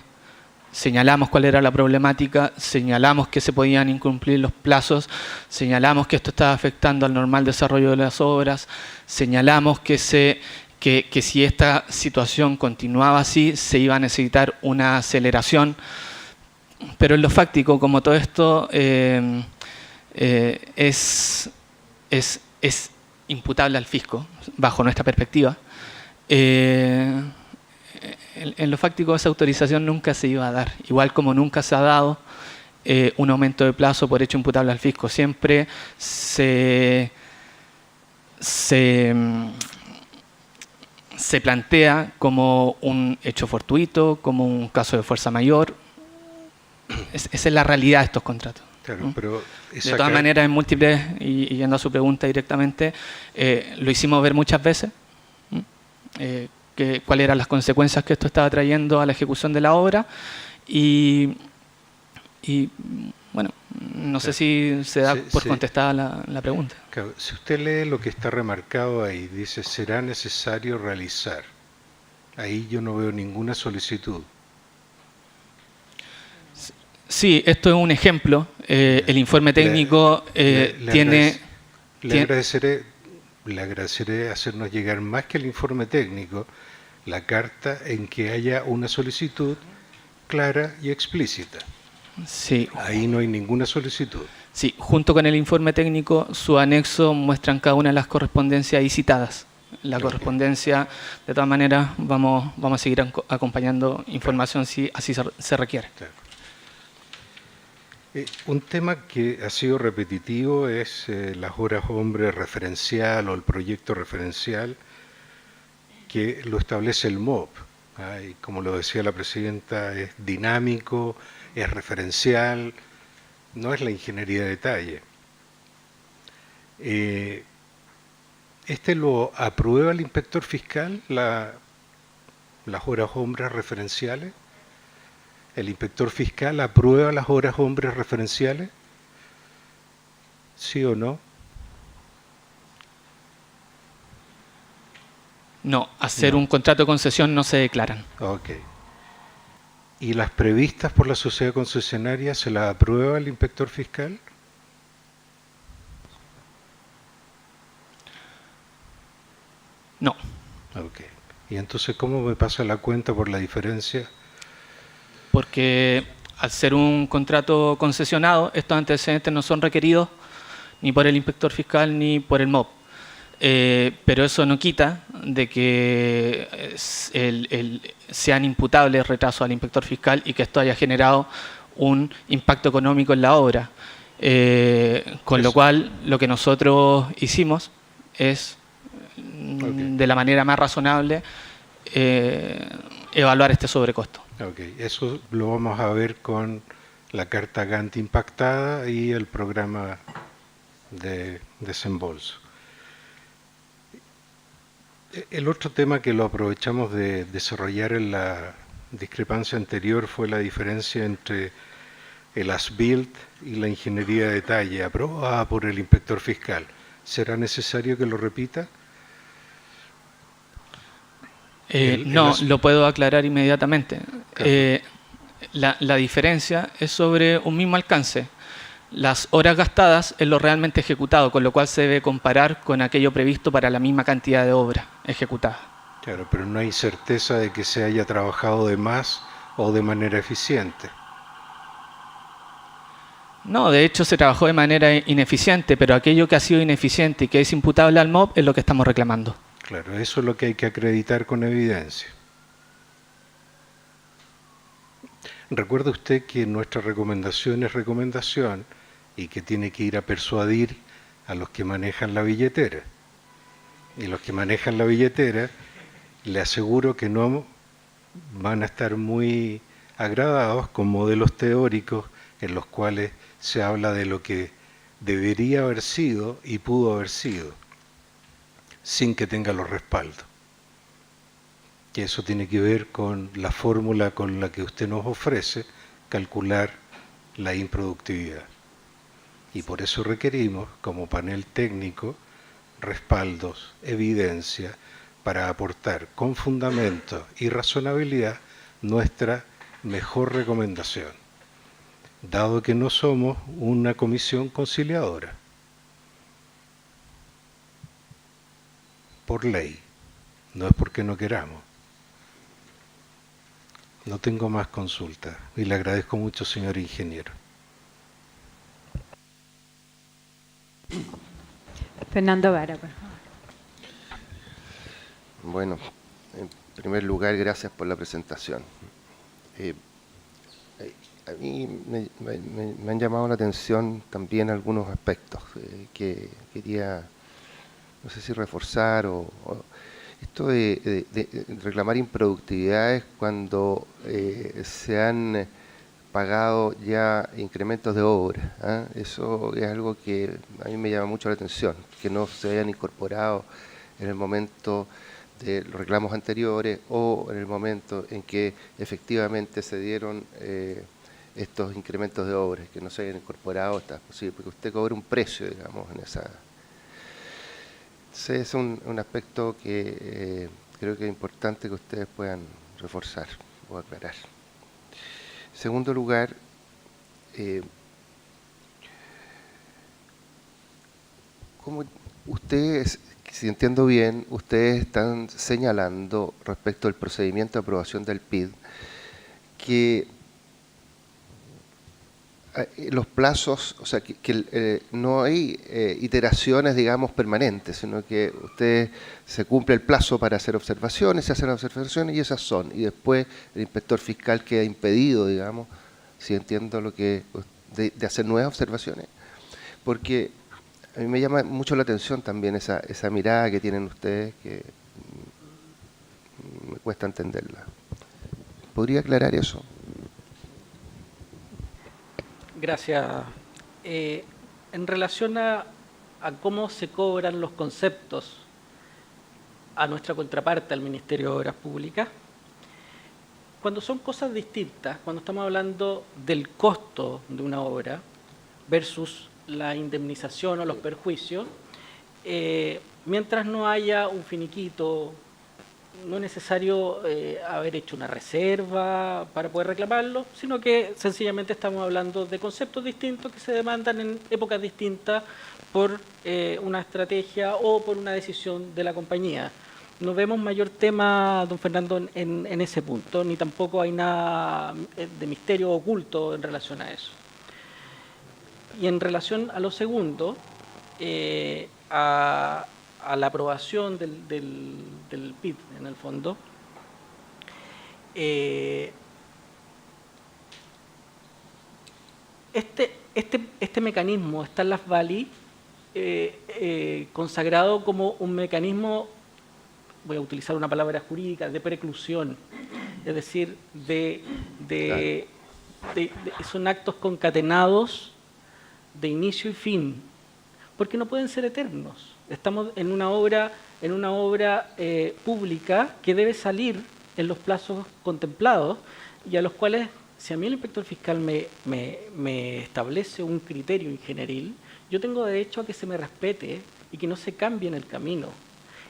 señalamos cuál era la problemática, señalamos que se podían incumplir los plazos, señalamos que esto estaba afectando al normal desarrollo de las obras, señalamos que si esta situación continuaba así, se iba a necesitar una aceleración. Pero en lo fáctico, como todo esto es imputable al fisco, bajo nuestra perspectiva, en lo fáctico esa autorización nunca se iba a dar, igual como nunca se ha dado un aumento de plazo por hecho imputable al fisco. Siempre se plantea como un hecho fortuito, como un caso de fuerza mayor. Esa es la realidad de estos contratos. Claro, pero de todas maneras, en múltiples, y yendo a su pregunta directamente, lo hicimos ver muchas veces, cuáles eran las consecuencias que esto estaba trayendo a la ejecución de la obra, y bueno, no sé si se da por contestada la pregunta. Claro, si usted lee lo que está remarcado ahí, dice, será necesario realizar. Ahí yo no veo ninguna solicitud. Sí, esto es un ejemplo. El informe técnico tiene... Le agradeceré hacernos llegar más que el informe técnico, la carta en que haya una solicitud clara y explícita. Sí. Ahí no hay ninguna solicitud. Sí, junto con el informe técnico, su anexo muestran cada una de las correspondencias ahí citadas. La correspondencia, de todas maneras, vamos a seguir acompañando información si así se requiere. Claro. Un tema que ha sido repetitivo es las horas hombre referencial o el proyecto referencial que lo establece el MOP. Y como lo decía la presidenta, es dinámico, es referencial, no es la ingeniería de detalle. ¿Este lo aprueba el inspector fiscal, las horas hombres referenciales? ¿El inspector fiscal aprueba las horas hombres referenciales? ¿Sí o no? No, hacer un contrato de concesión no se declaran. Ok. ¿Y las previstas por la sociedad concesionaria se las aprueba el inspector fiscal? No. Ok. ¿Y entonces cómo me pasa la cuenta por la diferencia? Porque al ser un contrato concesionado, estos antecedentes no son requeridos ni por el inspector fiscal ni por el MOP. Pero eso no quita de que sean imputables retrasos al inspector fiscal y que esto haya generado un impacto económico en la obra. Con lo cual, lo que nosotros hicimos es, de la manera más razonable, evaluar este sobrecosto. Ok, eso lo vamos a ver con la carta Gantt impactada y el programa de desembolso. El otro tema que lo aprovechamos de desarrollar en la discrepancia anterior fue la diferencia entre el as-built y la ingeniería de detalle aprobada por el inspector fiscal. ¿Será necesario que lo repita? No, lo puedo aclarar inmediatamente. Claro. La diferencia es sobre un mismo alcance. Las horas gastadas es lo realmente ejecutado, con lo cual se debe comparar con aquello previsto para la misma cantidad de obra ejecutada. Claro, pero no hay certeza de que se haya trabajado de más o de manera eficiente. No, de hecho se trabajó de manera ineficiente, pero aquello que ha sido ineficiente y que es imputable al MOP es lo que estamos reclamando. Claro, eso es lo que hay que acreditar con evidencia. Recuerde usted que nuestra recomendación es recomendación y que tiene que ir a persuadir a los que manejan la billetera. Y los que manejan la billetera, le aseguro que no van a estar muy agradados con modelos teóricos en los cuales se habla de lo que debería haber sido y pudo haber sido. sin que tenga los respaldos. Y eso tiene que ver con la fórmula con la que usted nos ofrece calcular la improductividad. Y por eso requerimos, como panel técnico, respaldos, evidencia, para aportar con fundamento y razonabilidad nuestra mejor recomendación, dado que no somos una comisión conciliadora, por ley, no es porque no queramos. No tengo más consultas y le agradezco mucho, señor ingeniero. Fernando Vara, por favor. Bueno, en primer lugar, gracias por la presentación. A mí me han llamado la atención también algunos aspectos que quería, no sé si reforzar esto de reclamar improductividades cuando se han pagado ya incrementos de obra, ¿eh? Eso es algo que a mí me llama mucho la atención, que no se hayan incorporado en el momento de los reclamos anteriores o en el momento en que efectivamente se dieron estos incrementos de obras, que no se hayan incorporado, está posible, porque usted cobra un precio, digamos, en esa... Ese es un aspecto que creo que es importante que ustedes puedan reforzar o aclarar. En segundo lugar, ¿cómo ustedes, si entiendo bien, ustedes están señalando respecto al procedimiento de aprobación del PID que los plazos, o sea, que no hay iteraciones, digamos, permanentes, sino que usted se cumple el plazo para hacer observaciones, se hacen las observaciones y esas son. Y después el inspector fiscal queda impedido, digamos, si entiendo lo que de hacer nuevas observaciones. Porque a mí me llama mucho la atención también esa mirada que tienen ustedes, que me cuesta entenderla. ¿Podría aclarar eso? Gracias. En relación a cómo se cobran los conceptos a nuestra contraparte, al Ministerio de Obras Públicas, cuando son cosas distintas, cuando estamos hablando del costo de una obra versus la indemnización o los perjuicios, mientras no haya un finiquito, no es necesario haber hecho una reserva para poder reclamarlo, sino que sencillamente estamos hablando de conceptos distintos que se demandan en épocas distintas por una estrategia o por una decisión de la compañía. No vemos mayor tema, don Fernando, en ese punto, ni tampoco hay nada de misterio oculto en relación a eso. Y en relación a lo segundo, a la aprobación del PIB, en el fondo, este mecanismo está en las VALI consagrado como un mecanismo, voy a utilizar una palabra jurídica, de preclusión, es decir, son actos concatenados de inicio y fin, porque no pueden ser eternos. Estamos en una obra pública que debe salir en los plazos contemplados y a los cuales, si a mí el inspector fiscal me establece un criterio ingenieril, yo tengo derecho a que se me respete y que no se cambie en el camino.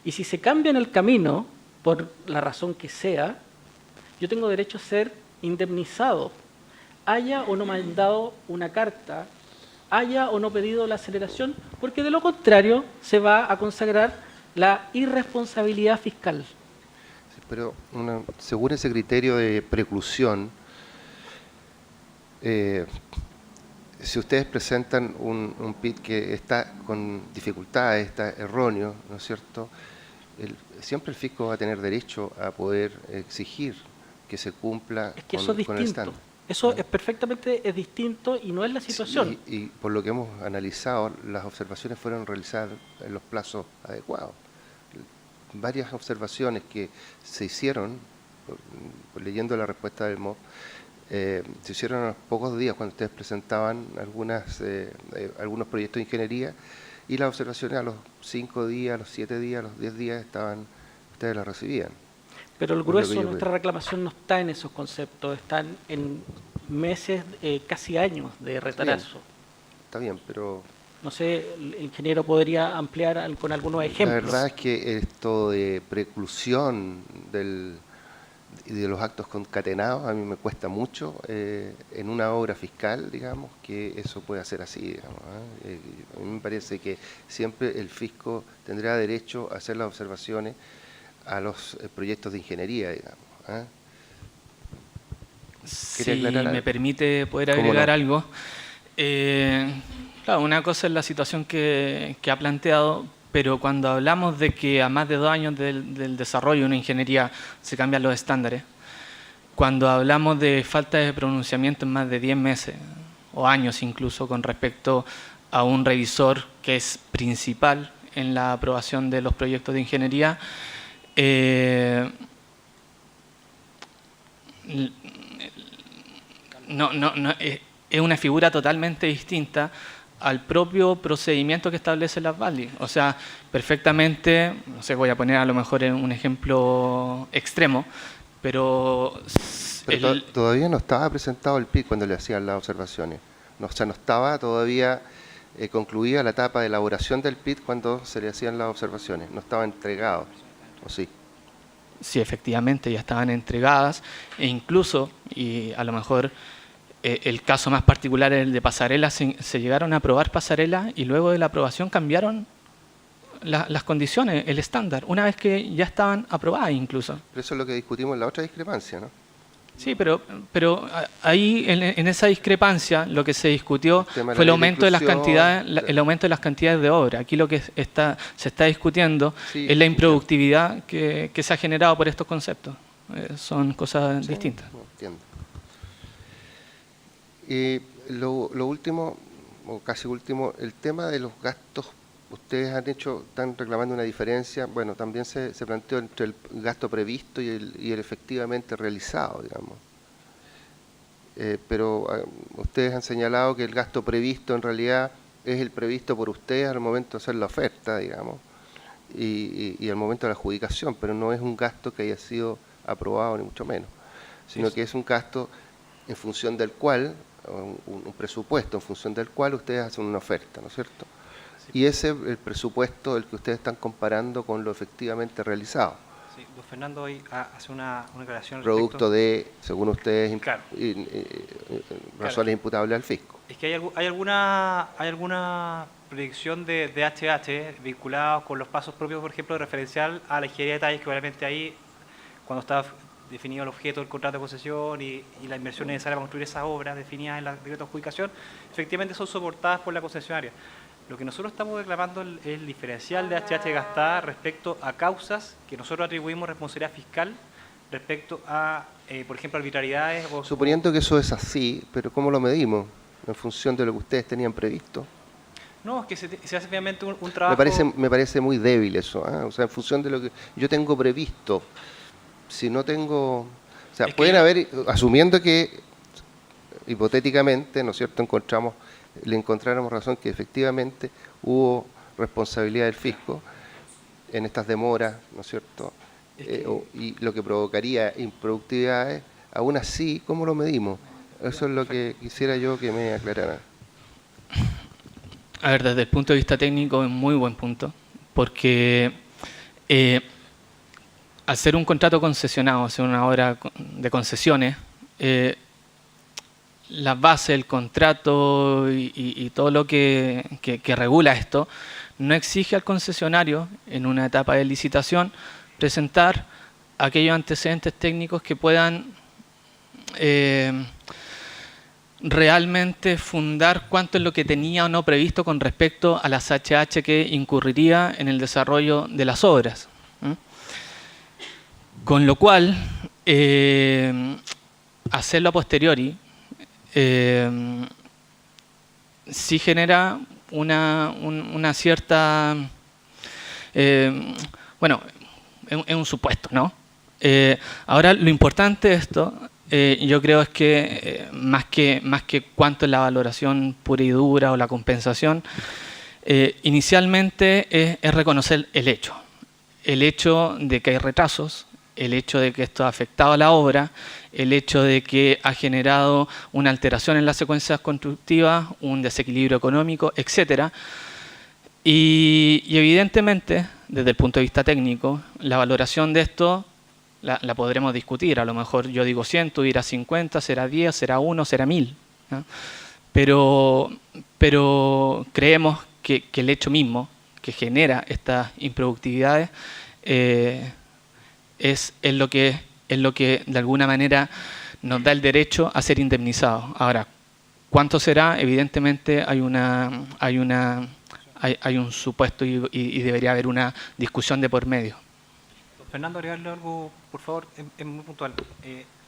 Y si se cambia en el camino, por la razón que sea, yo tengo derecho a ser indemnizado, haya o no mandado una carta, haya o no pedido la aceleración, porque de lo contrario se va a consagrar la irresponsabilidad fiscal. Sí, pero según ese criterio de preclusión, si ustedes presentan un PID que está con dificultades, está erróneo, ¿no es cierto?, siempre el fisco va a tener derecho a poder exigir que se cumpla con el estándar. Eso es perfectamente distinto y no es la situación. Sí, y por lo que hemos analizado, las observaciones fueron realizadas en los plazos adecuados. Varias observaciones que se hicieron, leyendo la respuesta del MOP, se hicieron a los pocos días cuando ustedes presentaban algunos proyectos de ingeniería y las observaciones a los 5 días, a los 7 días, a los 10 días ustedes las recibían. Pero el Es lo grueso que de yo nuestra reclamación no está en esos conceptos, están en meses, casi años de retraso. Está bien, pero No sé, el ingeniero podría ampliar con algunos ejemplos. la verdad es que esto de preclusión de los actos concatenados a mí me cuesta mucho en una obra fiscal, digamos, que eso pueda ser así, digamos, ¿eh? A mí me parece que siempre el fisco tendrá derecho a hacer las observaciones a los proyectos de ingeniería, digamos, ¿eh? Si aclarar me algo? permite poder ¿Cómo agregar no? algo. Claro, una cosa es la situación que ha planteado, pero cuando hablamos de que a más de 2 años del desarrollo de una ingeniería se cambian los estándares, cuando hablamos de falta de pronunciamiento en más de 10 meses o años incluso con respecto a un revisor que es principal en la aprobación de los proyectos de ingeniería, es una figura totalmente distinta al propio procedimiento que establece la VALDI. O sea, perfectamente, no sé, voy a poner a lo mejor un ejemplo extremo, pero Todavía no estaba presentado el PIT cuando le hacían las observaciones. No, o sea, no estaba todavía concluida la etapa de elaboración del PIT cuando se le hacían las observaciones. No estaba entregado, ¿o sí? sí, efectivamente ya estaban entregadas, e incluso, y a lo mejor el caso más particular es el de Pasarela, se llegaron a aprobar Pasarela y luego de la aprobación cambiaron las condiciones, el estándar, una vez que ya estaban aprobadas incluso. Pero eso es lo que discutimos en la otra discrepancia, ¿no? Sí, pero ahí en esa discrepancia lo que se discutió tema de fue el la aumento de las inclusión, cantidades, el aumento de las cantidades de obra. Aquí lo que se está discutiendo Sí, es la sí, improductividad que se ha generado por estos conceptos. Son cosas Sí, distintas. no, entiendo. Y lo último, o casi último, el tema de los gastos. Ustedes están reclamando una diferencia, bueno, también se planteó entre el gasto previsto y el efectivamente realizado, digamos. Pero ustedes han señalado que el gasto previsto en realidad es el previsto por ustedes al momento de hacer la oferta, digamos, y al momento de la adjudicación, pero no es un gasto que haya sido aprobado ni mucho menos, sino que es un gasto en función del cual, un presupuesto en función del cual ustedes hacen una oferta, ¿no es cierto? Y ese es el presupuesto el que ustedes están comparando con lo efectivamente realizado. Sí, don Fernando hoy hace una aclaración al Producto respecto. de, según ustedes, Claro. razones imputables al fisco. Es que hay alguna predicción de HH vinculada con los pasos propios, por ejemplo, de referencial a la ingeniería de detalles, que obviamente ahí, cuando está definido el objeto del contrato de concesión y la inversión necesaria para construir esas obras definidas en la decreto de adjudicación, efectivamente son soportadas por la concesionaria. Lo que nosotros estamos reclamando es el diferencial de HH gastada respecto a causas que nosotros atribuimos responsabilidad fiscal respecto a, por ejemplo, arbitrariedades o... Suponiendo que eso es así, pero ¿cómo lo medimos? ¿En función de lo que ustedes tenían previsto? No, es que se hace finalmente un trabajo... Me parece muy débil eso, ¿eh? O sea, en función de lo que yo tengo previsto. Si no tengo... O sea, Es que pueden haber, asumiendo que hipotéticamente, ¿no es cierto?, le encontráramos razón que efectivamente hubo responsabilidad del fisco en estas demoras, ¿no es cierto?, y lo que provocaría improductividades, aún así, ¿cómo lo medimos? Eso es lo que quisiera yo que me aclarara. A ver, desde el punto de vista técnico es muy buen punto, porque al ser un contrato concesionado, hacer una obra de concesiones, la base del contrato y todo lo que regula esto, no exige al concesionario en una etapa de licitación presentar aquellos antecedentes técnicos que puedan realmente fundar cuánto es lo que tenía o no previsto con respecto a las HH que incurriría en el desarrollo de las obras. Con lo cual, hacerlo a posteriori sí genera una cierta... bueno, es un supuesto, ¿no? Ahora, lo importante de esto, yo creo es que, más que cuánto es la valoración pura y dura o la compensación, Inicialmente es reconocer el hecho de que hay retrasos, el hecho de que esto ha afectado a la obra, el hecho de que ha generado una alteración en las secuencias constructivas, un desequilibrio económico, etc. Y evidentemente, desde el punto de vista técnico, la valoración de esto la podremos discutir. A lo mejor yo digo 100, tú dirás 50, será 10, será 1, será 1000. ¿No? Pero creemos que el hecho mismo que genera estas improductividades es lo que de alguna manera nos da el derecho a ser indemnizados. Ahora, ¿cuánto será? Evidentemente hay un supuesto y debería haber una discusión de por medio. Fernando, agregarle algo, por favor, es muy puntual.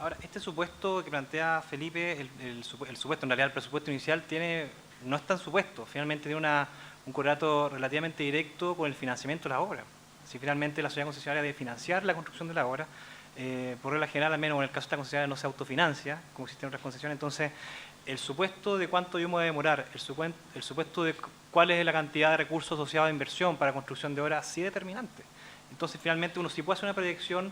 Ahora, este supuesto que plantea Felipe, el supuesto, en realidad el presupuesto inicial no es tan supuesto, finalmente tiene un correlato relativamente directo con el financiamiento de la obra. Si finalmente la sociedad concesionaria debe financiar la construcción de la obra, por regla general, al menos en el caso de esta concesionaria no se autofinancia, como existen otras concesiones, entonces el supuesto de cuánto yo me voy a demorar, el supuesto de cuál es la cantidad de recursos asociados a inversión para construcción de obra, sí es determinante. Entonces, finalmente, uno sí puede hacer una proyección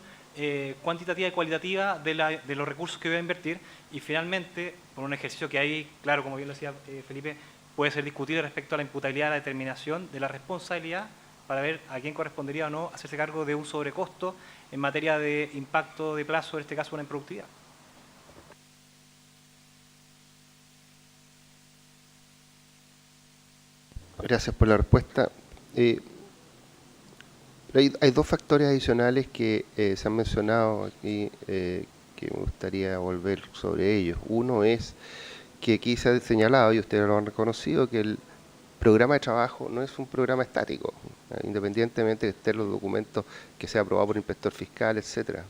cuantitativa y cualitativa de los recursos que voy a invertir y, finalmente, por un ejercicio que ahí, claro, como bien lo decía Felipe, puede ser discutido respecto a la imputabilidad de la determinación de la responsabilidad para ver a quién correspondería o no hacerse cargo de un sobrecosto en materia de impacto de plazo, en este caso una improductividad. Gracias por la respuesta. Hay dos factores adicionales que se han mencionado aquí que me gustaría volver sobre ellos. Uno es que aquí se ha señalado, y ustedes lo han reconocido, que el programa de trabajo no es un programa estático, independientemente de que estén los documentos que sea aprobado por el inspector fiscal, etcétera.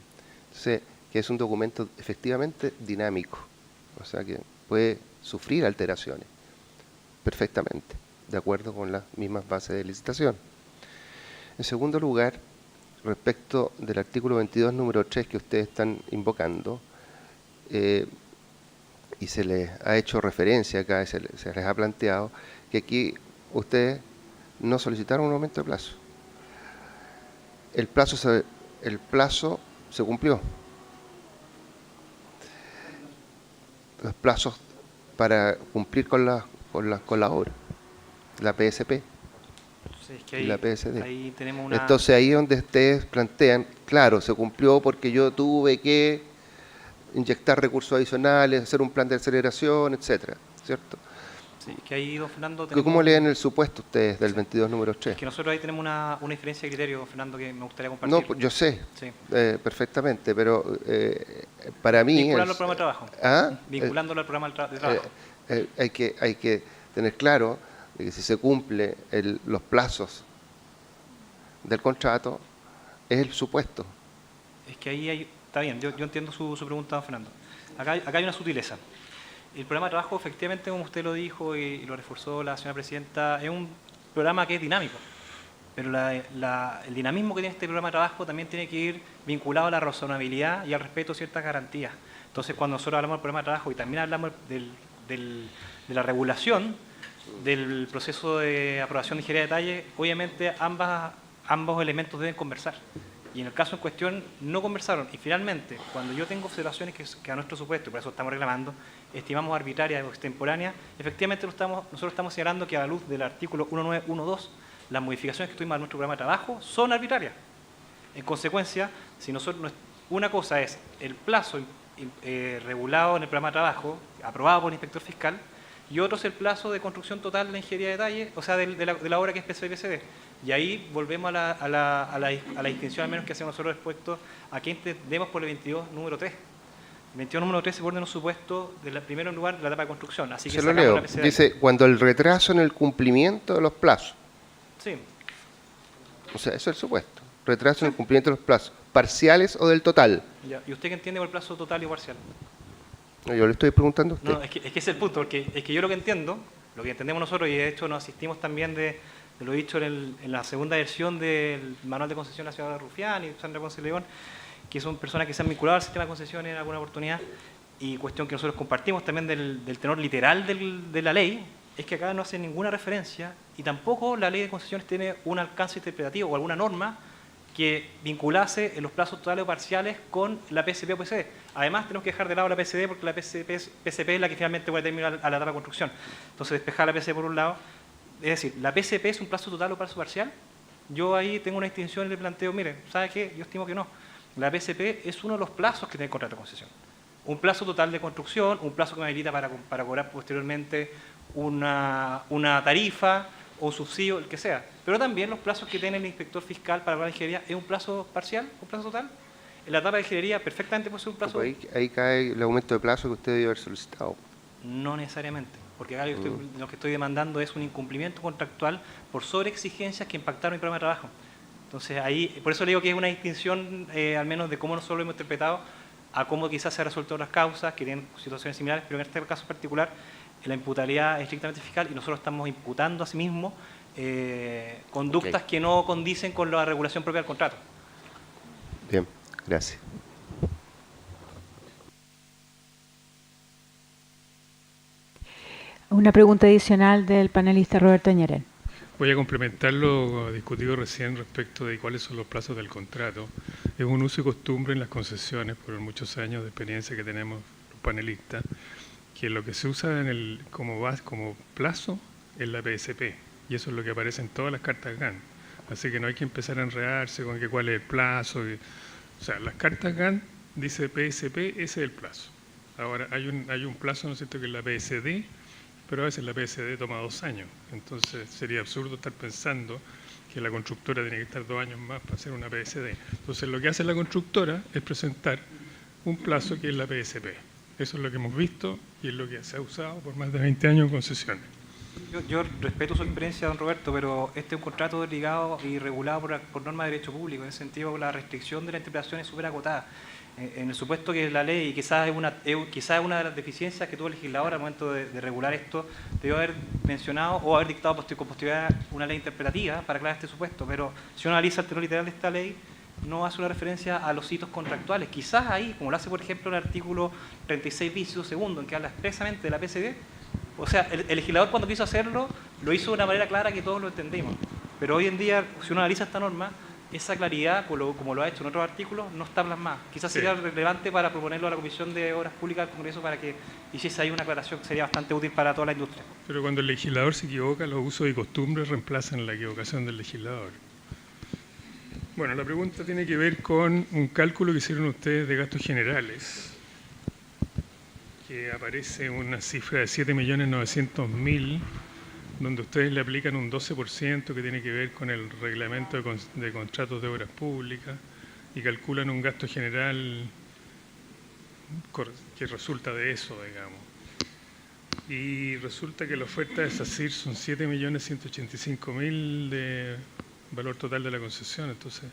Entonces, que es un documento efectivamente dinámico, o sea que puede sufrir alteraciones perfectamente, de acuerdo con las mismas bases de licitación. En segundo lugar, respecto del artículo 22, número 3 que ustedes están invocando, y se les ha hecho referencia acá, se les ha planteado que aquí ustedes no solicitaron un aumento de plazo. El plazo se cumplió. Los plazos para cumplir con la obra, la PSP. Sí, es que ahí, y la PSD. Ahí tenemos una... Entonces ahí donde ustedes plantean, claro, se cumplió porque yo tuve que inyectar recursos adicionales, hacer un plan de aceleración, etcétera, ¿cierto? Sí, que ahí, don Fernando... ¿Cómo leen el supuesto ustedes del 22 número 3? Es que nosotros ahí tenemos una diferencia de criterio, don Fernando, que me gustaría compartir. No, yo sé, sí. Perfectamente, pero para mí... Vincularlo al programa de trabajo. ¿Ah? Vinculándolo al programa de trabajo. Hay que tener claro de que si se cumple los plazos del contrato, es el supuesto. Es que ahí está bien, yo entiendo su pregunta, don Fernando. Acá hay una sutileza. El programa de trabajo, efectivamente, como usted lo dijo y lo reforzó la señora presidenta, es un programa que es dinámico. Pero el dinamismo que tiene este programa de trabajo también tiene que ir vinculado a la razonabilidad y al respeto a ciertas garantías. Entonces, cuando nosotros hablamos del programa de trabajo y también hablamos de la regulación del proceso de aprobación de ingeniería de detalle, obviamente ambos elementos deben conversar. Y en el caso en cuestión no conversaron. Y finalmente, cuando yo tengo observaciones que a nuestro supuesto, por eso estamos reclamando, estimamos arbitrarias o extemporáneas, efectivamente nosotros estamos señalando que a la luz del artículo 1912, las modificaciones que tuvimos a nuestro programa de trabajo son arbitrarias. En consecuencia, si nosotros, una cosa es el plazo regulado en el programa de trabajo, aprobado por el inspector fiscal, y otro es el plazo de construcción total de la ingeniería de detalle, o sea, de la obra que es PCI-PSD. Y ahí volvemos a la distinción, al menos que hacemos nosotros respecto a qué entendemos por el 22 número 3. El 22 número 3 se pone en un supuesto, primero en lugar, de la etapa de construcción. Así que se lo leo. Dice, cuando el retraso en el cumplimiento de los plazos. Sí. O sea, eso es el supuesto. Retraso en el cumplimiento de los plazos. ¿Parciales o del total? Ya. ¿Y usted qué entiende por el plazo total y parcial? No, yo le estoy preguntando a usted. No, es que ese es el punto, porque es que yo lo que entiendo, lo que entendemos nosotros, y de hecho nos asistimos también de lo dicho en la segunda versión del manual de concesión de la ciudad de Rufián y Sandra Ponce León, que son personas que se han vinculado al sistema de concesiones en alguna oportunidad, y cuestión que nosotros compartimos también del tenor literal de la ley, es que acá no hace ninguna referencia y tampoco la ley de concesiones tiene un alcance interpretativo o alguna norma que vinculase en los plazos totales o parciales con la PSP o PCD. Además, tenemos que dejar de lado la PCD porque la PSP es la que finalmente puede terminar a la etapa de construcción. Entonces, despejar la PCD por un lado. Es decir, ¿la PSP es un plazo total o plazo parcial? Yo ahí tengo una distinción y le planteo, mire, ¿sabe qué? Yo estimo que no. La PSP es uno de los plazos que tiene el contrato de concesión. Un plazo total de construcción, un plazo que me habilita para cobrar posteriormente una tarifa o un subsidio, el que sea. Pero también los plazos que tiene el inspector fiscal para la ingeniería es un plazo parcial, un plazo total. En la etapa de ingeniería perfectamente puede ser un plazo... Ahí cae el aumento de plazo que usted debe haber solicitado. No necesariamente, porque acá lo que estoy demandando es un incumplimiento contractual por sobreexigencias que impactaron mi programa de trabajo. Entonces ahí, por eso le digo que es una distinción, al menos de cómo nosotros lo hemos interpretado, a cómo quizás se han resuelto otras causas que tienen situaciones similares, pero en este caso particular la imputabilidad es estrictamente fiscal y nosotros estamos imputando a sí mismos conductas que no condicen con la regulación propia del contrato. Bien, gracias. Una pregunta adicional del panelista Roberto Ñeren. Voy a complementar lo discutido recién respecto de cuáles son los plazos del contrato. Es un uso y costumbre en las concesiones, por muchos años de experiencia que tenemos los panelistas, que lo que se usa como plazo es la PSP, y eso es lo que aparece en todas las cartas GAN. Así que no hay que empezar a enredarse con cuál es el plazo. O sea, las cartas GAN dice PSP, ese es el plazo. Ahora, hay un plazo, ¿no es cierto?, que es la PSD, pero a veces la PSD toma 2 años. Entonces sería absurdo estar pensando que la constructora tiene que estar 2 años más para hacer una PSD. Entonces lo que hace la constructora es presentar un plazo que es la PSP. Eso es lo que hemos visto y es lo que se ha usado por más de 20 años en concesiones. Yo respeto su experiencia, don Roberto, pero este es un contrato ligado y regulado por norma de derecho público. En ese sentido, la restricción de la interpretación es súper acotada. En el supuesto que la ley, quizás es una de las deficiencias que tuvo el legislador al momento de regular esto, debió haber mencionado o haber dictado con posterioridad una ley interpretativa para aclarar este supuesto. Pero si uno analiza el tenor literal de esta ley, no hace una referencia a los hitos contractuales. Quizás ahí, como lo hace por ejemplo el artículo 36 bis segundo, en que habla expresamente de la PSD, o sea, el legislador cuando quiso hacerlo, lo hizo de una manera clara que todos lo entendimos. Pero hoy en día, si uno analiza esta norma, esa claridad, como lo ha hecho en otros artículos, no está plasmada. Quizás sería relevante para proponerlo a la Comisión de Obras Públicas del Congreso para que hiciese ahí una aclaración que sería bastante útil para toda la industria. Pero cuando el legislador se equivoca, los usos y costumbres reemplazan la equivocación del legislador. Bueno, la pregunta tiene que ver con un cálculo que hicieron ustedes de gastos generales, que aparece una cifra de 7.900.000, donde ustedes le aplican un 12% que tiene que ver con el reglamento de contratos de obras públicas y calculan un gasto general que resulta de eso, digamos. Y resulta que la oferta de SACIR son 7.185.000 de valor total de la concesión. Entonces,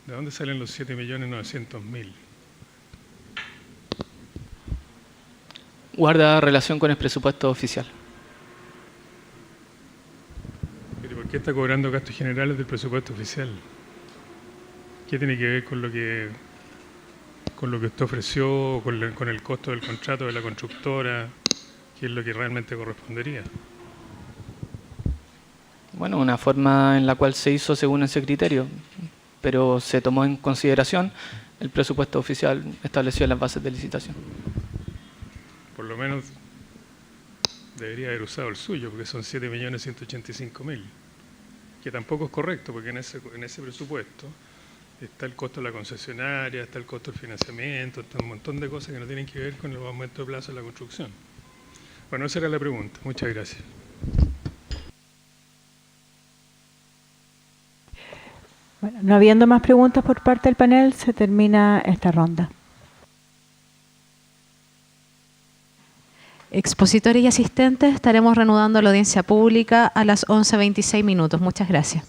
¿de dónde salen los 7.900.000? Guarda relación con el presupuesto oficial. ¿Pero por qué está cobrando gastos generales del presupuesto oficial? ¿Qué tiene que ver con lo que usted ofreció, con el costo del contrato de la constructora? ¿Qué es lo que realmente correspondería? Bueno, una forma en la cual se hizo según ese criterio, pero se tomó en consideración el presupuesto oficial establecido en las bases de licitación. Por lo menos debería haber usado el suyo, porque son 7.185.000, que tampoco es correcto, porque en ese presupuesto está el costo de la concesionaria, está el costo del financiamiento, está un montón de cosas que no tienen que ver con el aumento de plazo de la construcción. Bueno, esa era la pregunta. Muchas gracias. Bueno, no habiendo más preguntas por parte del panel, se termina esta ronda. Expositores y asistentes, estaremos reanudando la audiencia pública a las 11:26 minutos. Muchas gracias.